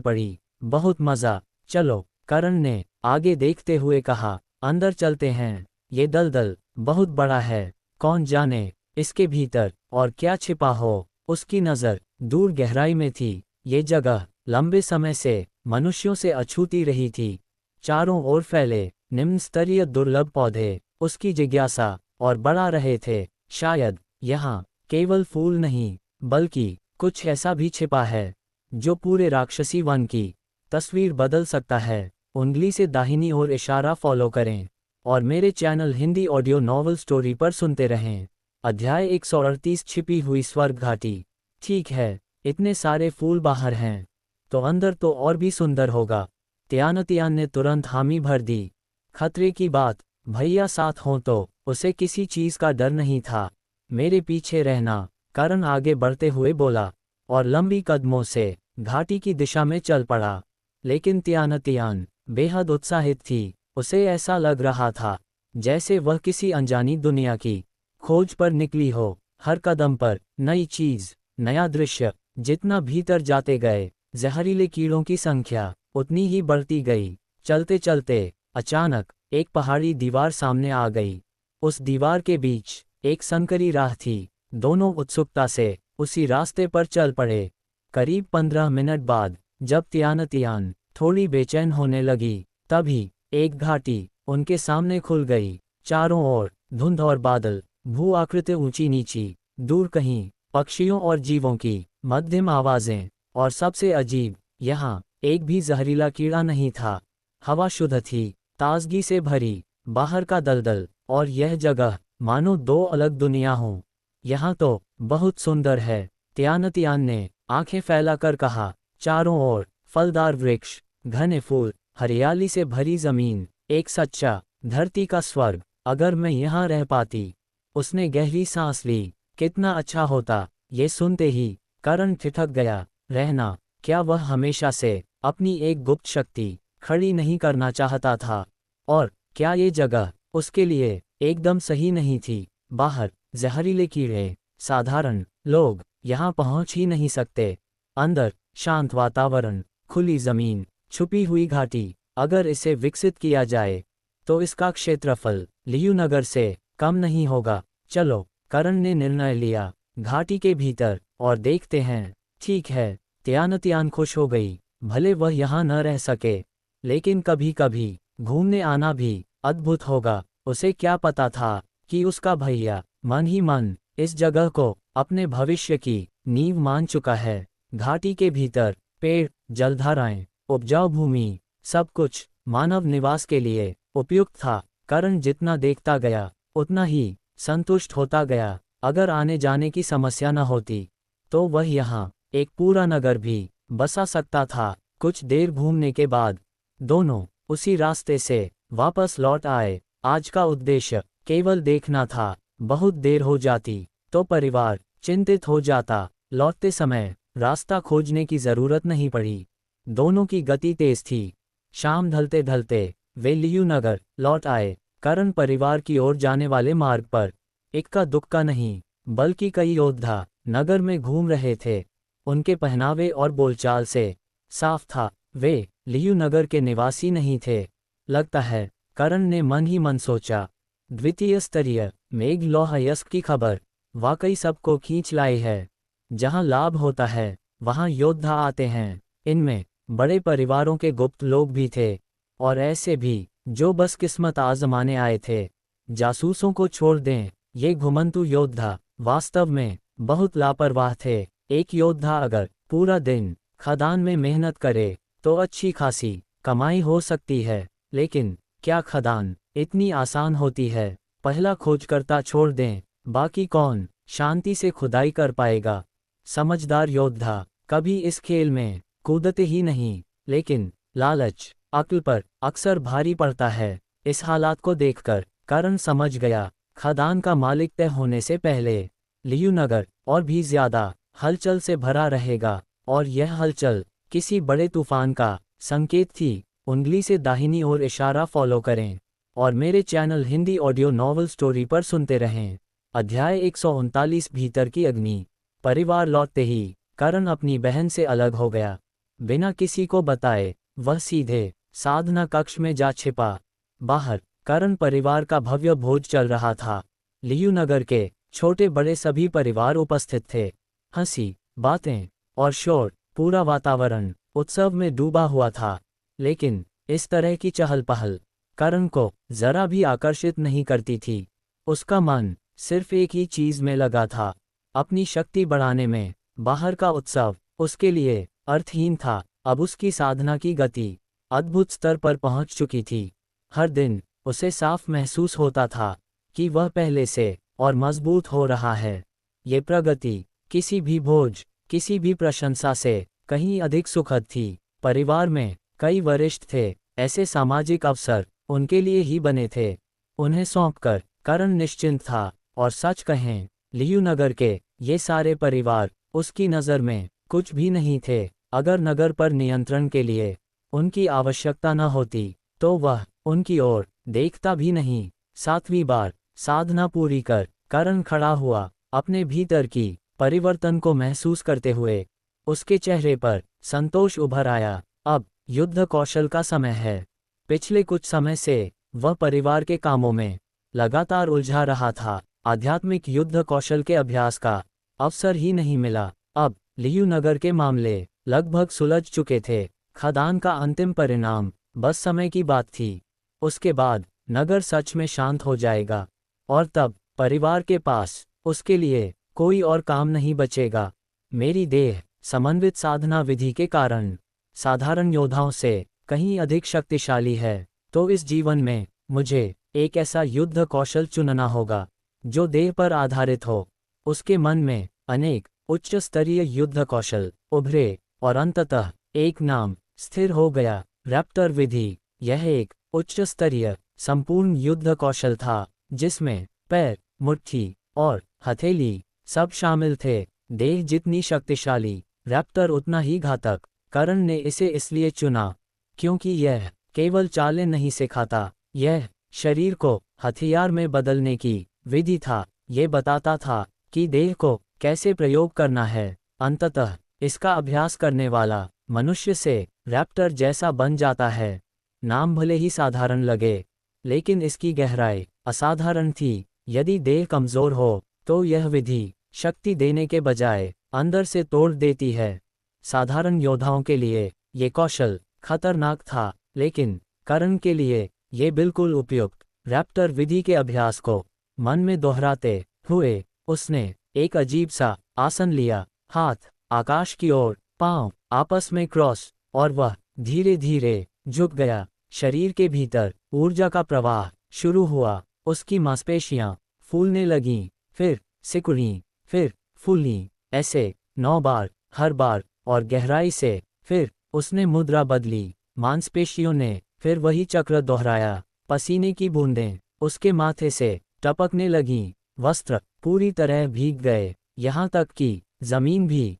[SPEAKER 2] पड़ी। बहुत मजा। चलो, करण ने आगे देखते हुए कहा, अंदर चलते हैं। ये दलदल बहुत बड़ा है, कौन जाने इसके भीतर और क्या छिपा हो। उसकी नज़र दूर गहराई में थी। ये जगह लंबे समय से मनुष्यों से अछूती रही थी। चारों ओर फैले निम्न स्तरीय दुर्लभ पौधे उसकी जिज्ञासा और बढ़ा रहे थे। शायद यहाँ केवल फूल नहीं, बल्कि कुछ ऐसा भी छिपा है जो पूरे राक्षसी वन की तस्वीर बदल सकता है। उंगली से दाहिनी ओर इशारा फॉलो करें और मेरे channel Hindi audio novel story पर सुनते रहें। अध्याय 138 छिपी हुई स्वर्ग घाटी। ठीक है, इतने सारे फूल बाहर हैं तो अंदर तो और भी सुंदर होगा। त्यानतियान ने तुरंत हामी भर दी। खतरे की बात, भैया साथ हों तो उसे किसी चीज का डर नहीं था। मेरे पीछे रहना, करण आगे बढ़ते हुए बोला, और लंबी कदमों से घाटी की दिशा में चल पड़ा। लेकिन त्यानतियान बेहद उत्साहित थी। उसे ऐसा लग रहा था जैसे वह किसी अनजानी दुनिया की खोज पर निकली हो। हर कदम पर नई चीज, नया दृश्य। जितना भीतर जाते गए, जहरीले कीड़ों की संख्या उतनी ही बढ़ती गई। चलते चलते अचानक एक पहाड़ी दीवार सामने आ गई। उस दीवार के बीच एक संकरी राह थी। दोनों उत्सुकता से उसी रास्ते पर चल पड़े। करीब 15 मिनट बाद जब त्यानतियान थोड़ी बेचैन होने लगी, तभी एक घाटी उनके सामने खुल गई। चारों ओर धुंध और बादल, भू आकृति ऊंची नीची, दूर कहीं पक्षियों और जीवों की मध्यम आवाजें, और सबसे अजीब, यहाँ एक भी जहरीला कीड़ा नहीं था। हवा शुद्ध थी, ताजगी से भरी। बाहर का दलदल और यह जगह मानो दो अलग दुनिया हों। यहाँ तो बहुत सुंदर है, त्यानतियान ने आंखें फैलाकर कहा। चारों ओर फलदार वृक्ष, घने फूल, हरियाली से भरी जमीन, एक सच्चा धरती का स्वर्ग। अगर मैं यहाँ रह पाती। उसने गहरी सांस ली। कितना अच्छा होता। ये सुनते ही करण ठिठक गया। रहना, क्या वह हमेशा से अपनी एक गुप्त शक्ति खड़ी नहीं करना चाहता था? और क्या ये जगह उसके लिए एकदम सही नहीं थी? बाहर जहरीले कीड़े, साधारण लोग यहाँ पहुँच ही नहीं सकते। अंदर शांत वातावरण, खुली जमीन, छुपी हुई घाटी। अगर इसे विकसित किया जाए तो इसका क्षेत्रफल लियुनगर से कम नहीं होगा। चलो, करण ने निर्णय लिया। घाटी के भीतर और देखते हैं। ठीक है। त्यानतियान खुश हो गई। भले वह यहाँ न रह सके, लेकिन कभी कभी घूमने आना भी अद्भुत होगा। उसे क्या पता था कि उसका भैया मन ही मन इस जगह को अपने भविष्य की नींव मान चुका है। घाटी के भीतर पेड़, जलधाराएं, उपजाऊ भूमि, सब कुछ मानव निवास के लिए उपयुक्त था। करण जितना देखता गया उतना ही संतुष्ट होता गया। अगर आने जाने की समस्या न होती तो वह यहाँ एक पूरा नगर भी बसा सकता था। कुछ देर घूमने के बाद दोनों उसी रास्ते से वापस लौट आए। आज का उद्देश्य केवल देखना था। बहुत देर हो जाती तो परिवार चिंतित हो जाता। लौटते समय रास्ता खोजने की जरूरत नहीं पड़ी। दोनों की गति तेज थी। शाम ढलते ढलते वे लियुनगर लौट आए। करण परिवार की ओर जाने वाले मार्ग पर इक्का दुक्का नहीं, बल्कि कई योद्धा नगर में घूम रहे थे। उनके पहनावे और बोलचाल से साफ था वे लियुनगर के निवासी नहीं थे। लगता है, करण ने मन ही मन सोचा, द्वितीय स्तरीय मेघलोहयस्क की खबर वाकई सबको खींच लाई है। जहां लाभ होता है वहां योद्धा आते हैं। इनमें बड़े परिवारों के गुप्त लोग भी थे और ऐसे भी जो बस किस्मत आजमाने आए थे। जासूसों को छोड़ दें, ये घुमंतु योद्धा वास्तव में बहुत लापरवाह थे। एक योद्धा अगर पूरा दिन खदान में मेहनत करे तो अच्छी खासी कमाई हो सकती है, लेकिन क्या खदान इतनी आसान होती है? पहला खोजकर्ता छोड़ दें, बाकी कौन शांति से खुदाई कर पाएगा? समझदार योद्धा कभी इस खेल में कूदते ही नहीं, लेकिन लालच अक्ल पर अक्सर भारी पड़ता है। इस हालात को देखकर करण समझ गया, खदान का मालिक तय होने से पहले लियू नगर और भी ज्यादा हलचल से भरा रहेगा, और यह हलचल किसी बड़े तूफान का संकेत थी। उंगली से दाहिनी ओर इशारा फॉलो करें और मेरे channel Hindi audio novel story पर सुनते रहें। अध्याय 139 भीतर की अग्नि। परिवार लौटते ही करण अपनी बहन से अलग हो गया। बिना किसी को बताए वह सीधे साधना कक्ष में जा छिपा। बाहर करण परिवार का भव्य भोज चल रहा था। लियू नगर के छोटे बड़े सभी परिवार उपस्थित थे। हंसी, बातें और शोर, पूरा वातावरण उत्सव में डूबा हुआ था। लेकिन इस तरह की चहल पहल करण को जरा भी आकर्षित नहीं करती थी। उसका मन सिर्फ एक ही चीज में लगा था, अपनी शक्ति बढ़ाने में। बाहर का उत्सव उसके लिए अर्थहीन था। अब उसकी साधना की गति अद्भुत स्तर पर पहुंच चुकी थी। हर दिन उसे साफ महसूस होता था कि वह पहले से और मजबूत हो रहा है। ये प्रगति किसी भी भोज, किसी भी प्रशंसा से कहीं अधिक सुखद थी। परिवार में कई वरिष्ठ थे, ऐसे सामाजिक अवसर उनके लिए ही बने थे। उन्हें सौंपकर करण निश्चिंत था, और सच कहें लियू नगर के ये सारे परिवार उसकी नज़र में कुछ भी नहीं थे। अगर नगर पर नियंत्रण के लिए उनकी आवश्यकता न होती तो वह उनकी ओर देखता भी नहीं। 7वीं बार साधना पूरी कर करण खड़ा हुआ, अपने भीतर की परिवर्तन को महसूस करते हुए। उसके चेहरे पर संतोष उभर आया। अब युद्ध कौशल का समय है। पिछले कुछ समय से वह परिवार के कामों में लगातार उलझा रहा था। आध्यात्मिक युद्ध कौशल के अभ्यास का अवसर ही नहीं मिला। अब लियू नगर के मामले लगभग सुलझ चुके थे। खदान का अंतिम परिणाम बस समय की बात थी। उसके बाद नगर सच में शांत हो जाएगा, और तब परिवार के पास उसके लिए कोई और काम नहीं बचेगा। मेरी देह समन्वित साधना विधि के कारण साधारण योद्धाओं से कहीं अधिक शक्तिशाली है, तो इस जीवन में मुझे एक ऐसा युद्ध कौशल चुनना होगा जो देह पर आधारित हो। उसके मन में अनेक उच्च स्तरीय युद्ध कौशल उभरे, और अंततः एक नाम स्थिर हो गया, रैप्टर विधि। यह एक उच्च स्तरीय संपूर्ण युद्ध कौशल था, जिसमें पैर, मुट्ठी और हथेली सब शामिल थे। देह जितनी शक्तिशाली, रैप्टर उतना ही घातक। करण ने इसे इसलिए चुना क्योंकि यह केवल चालें नहीं सिखाता, यह शरीर को हथियार में बदलने की विधि था। ये बताता था कि देह को कैसे प्रयोग करना है। अंततः इसका अभ्यास करने वाला मनुष्य से रैप्टर जैसा बन जाता है। नाम भले ही साधारण लगे, लेकिन इसकी गहराई असाधारण थी। यदि देह कमजोर हो तो यह विधि शक्ति देने के बजाय अंदर से तोड़ देती है। साधारण योद्धाओं के लिए ये कौशल खतरनाक था, लेकिन करण के लिए ये बिल्कुल उपयुक्त। रैप्टर विधि के अभ्यास को मन में दोहराते हुए उसने एक अजीब सा आसन लिया, हाथ आकाश की ओर, पांव आपस में क्रॉस, और वह धीरे धीरे झुक गया। शरीर के भीतर ऊर्जा का प्रवाह शुरू हुआ। उसकी मांसपेशियां फूलने लगीं, फिर सिकुड़ीं, फिर फूलीं। ऐसे 9 बार, हर बार और गहराई से। फिर उसने मुद्रा बदली, मांसपेशियों ने फिर वही चक्र दोहराया। पसीने की बूंदें उसके माथे से टपकने लगीं। वस्त्र पूरी तरह भीग गए, यहाँ तक कि जमीन भी।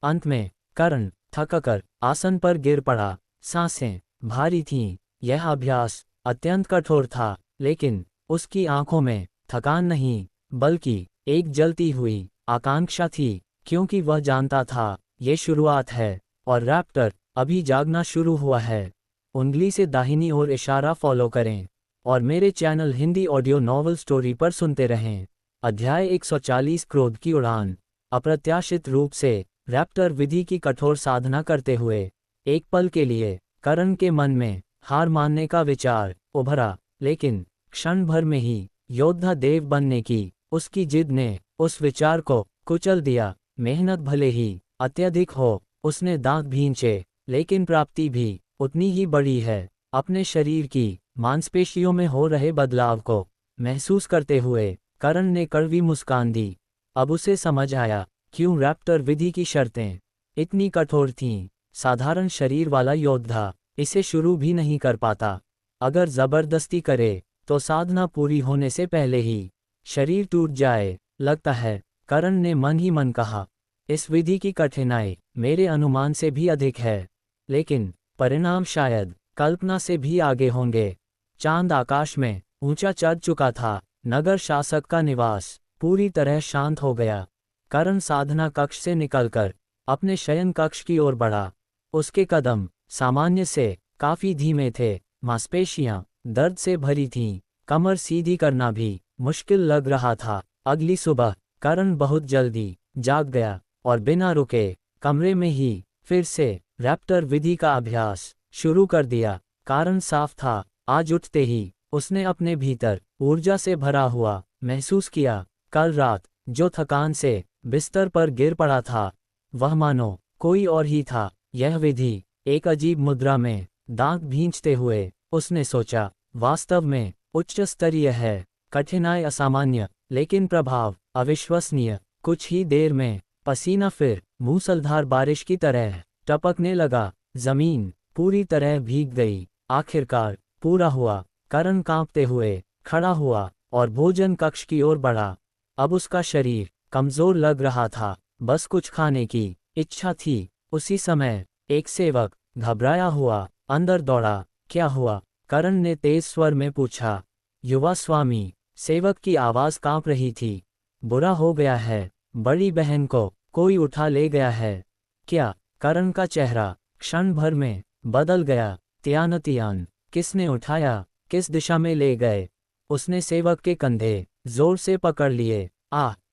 [SPEAKER 2] अंत में करण थककर आसन पर गिर पड़ा। सांसें भारी थीं। यह अभ्यास अत्यंत कठोर था, लेकिन उसकी आंखों में थकान नहीं, बल्कि एक जलती हुई आकांक्षा थी, क्योंकि वह जानता था ये शुरुआत है और रैप्टर अभी जागना शुरू हुआ है। उंगली से दाहिनी ओर इशारा फॉलो करें और मेरे channel Hindi audio novel story पर सुनते रहें। अध्याय 140 क्रोध की उड़ान। अप्रत्याशित रूप से रैप्टर विधि की कठोर साधना करते हुए एक पल के लिए करण के मन में हार मानने का विचार उभरा, लेकिन क्षण भर में ही योद्धा देव बनने की उसकी जिद ने उस विचार को कुचल दिया। मेहनत भले ही अत्यधिक हो, उसने दांत भींचे, लेकिन प्राप्ति भी उतनी ही बड़ी है। अपने शरीर की मांसपेशियों में हो रहे बदलाव को महसूस करते हुए करण ने कड़वी मुस्कान दी। अब उसे समझ आया क्यों रैप्टर विधि की शर्तें इतनी कठोर थीं। साधारण शरीर वाला योद्धा इसे शुरू भी नहीं कर पाता। अगर जबरदस्ती करे तो साधना पूरी होने से पहले ही शरीर टूट जाए। लगता है, करण ने मन ही मन कहा, इस विधि की कठिनाई मेरे अनुमान से भी अधिक है, लेकिन परिणाम शायद कल्पना से भी आगे होंगे। चांद आकाश में ऊंचा चढ़ चुका था। नगर शासक का निवास पूरी तरह शांत हो गया। करण साधना कक्ष से निकलकर अपने शयन कक्ष की ओर बढ़ा। उसके कदम सामान्य से काफी धीमे थे। मांसपेशियां दर्द से भरी थीं। कमर सीधी करना भी मुश्किल लग रहा था। अगली सुबह करण बहुत जल्दी जाग गया और बिना रुके कमरे में ही फिर से रैप्टर विधि का अभ्यास शुरू कर दिया। कारण साफ था, आज उठते ही उसने अपने भीतर ऊर्जा से भरा हुआ महसूस किया। कल रात जो थकान से बिस्तर पर गिर पड़ा था, वह मानो कोई और ही था। यह विधि एक अजीब मुद्रा में दांत भींचते हुए उसने सोचा, वास्तव में उच्च स्तरीय है। कठिनाई असामान्य, लेकिन प्रभाव अविश्वसनीय। कुछ ही देर में पसीना फिर मूसलधार बारिश की तरह टपकने लगा। जमीन पूरी तरह भीग गई। आखिरकार पूरा हुआ। करण कांपते हुए खड़ा हुआ और भोजन कक्ष की ओर बढ़ा। अब उसका शरीर कमजोर लग रहा था, बस कुछ खाने की इच्छा थी। उसी समय एक सेवक घबराया हुआ अंदर दौड़ा। क्या हुआ? करण ने तेज स्वर में पूछा। युवा स्वामी, सेवक की आवाज कांप रही थी। बुरा हो गया है, बड़ी बहन को कोई उठा ले गया है। क्या? करण का चेहरा क्षण भर में बदल गया। त्यान, किसने उठाया? किस दिशा में ले गए? उसने सेवक के कंधे जोर से पकड़ लिए।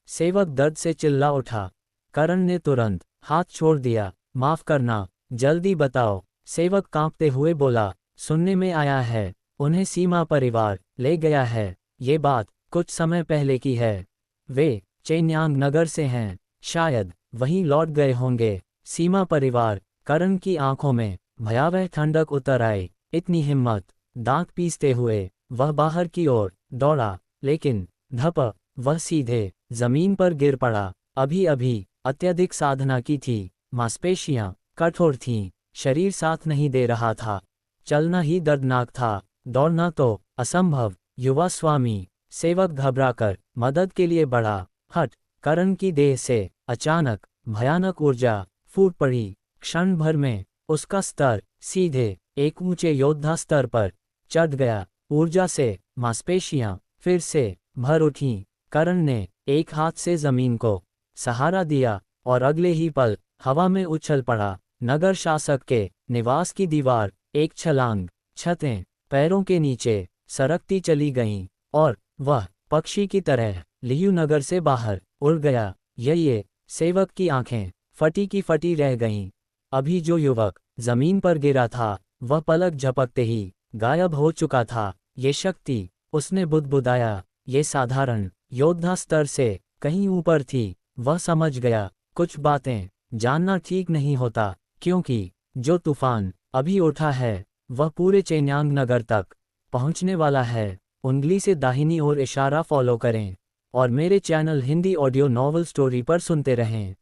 [SPEAKER 2] सेवक दर्द से चिल्ला उठा। करण ने तुरंत हाथ छोड़ दिया। माफ करना, जल्दी बताओ, सेवक कांपते हुए बोला। सुनने में आया है उन्हें सीमा परिवार ले गया है। ये बात कुछ समय पहले की है। वे चेन्यांग नगर से हैं, शायद वहीं लौट गए होंगे। सीमा परिवार? करण की आंखों में भयावह ठंडक उतर आई। इतनी हिम्मत? दांत पीसते हुए वह बाहर की ओर दौड़ा, लेकिन धप, वह सीधे जमीन पर गिर पड़ा। अभी अभी अत्यधिक साधना की थी। मांसपेशियां कठोर थीं, शरीर साथ नहीं दे रहा था। चलना ही दर्दनाक था, दौड़ना तो असंभव। युवा स्वामी, सेवक घबराकर मदद के लिए बढ़ा। हट! करण की देह से अचानक भयानक ऊर्जा फूट पड़ी। क्षण भर में उसका स्तर सीधे एक ऊंचे योद्धा स्तर पर चढ़ गया। ऊर्जा से मांसपेशियां फिर से भर उठीं। करण ने एक हाथ से जमीन को सहारा दिया और अगले ही पल हवा में उछल पड़ा। नगर शासक के निवास की दीवार एक छलांग, छतें पैरों के नीचे सरकती चली गईं और वह पक्षी की तरह लियू नगर से बाहर उड़ गया। ये सेवक की आंखें फटी की फटी रह गईं। अभी जो युवक जमीन पर गिरा था, वह पलक झपकते ही गायब हो चुका था। ये शक्ति, उसने बुदबुदाया, ये साधारण योद्धा स्तर से कहीं ऊपर थी। वह समझ गया, कुछ बातें जानना ठीक नहीं होता, क्योंकि जो तूफान अभी उठा है वह पूरे चेन्यांग नगर तक पहुंचने वाला है। उंगली से दाहिनी ओर इशारा फॉलो करें और मेरे channel Hindi audio novel story पर सुनते रहें।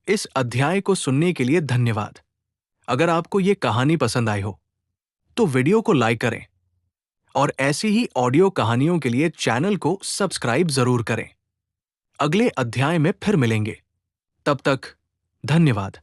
[SPEAKER 1] इस अध्याय को सुनने के लिए धन्यवाद। अगर आपको ये कहानी पसंद आई हो तो वीडियो को लाइक करें और ऐसी ही ऑडियो कहानियों के लिए चैनल को सब्सक्राइब जरूर करें। अगले अध्याय में फिर मिलेंगे। तब तक धन्यवाद।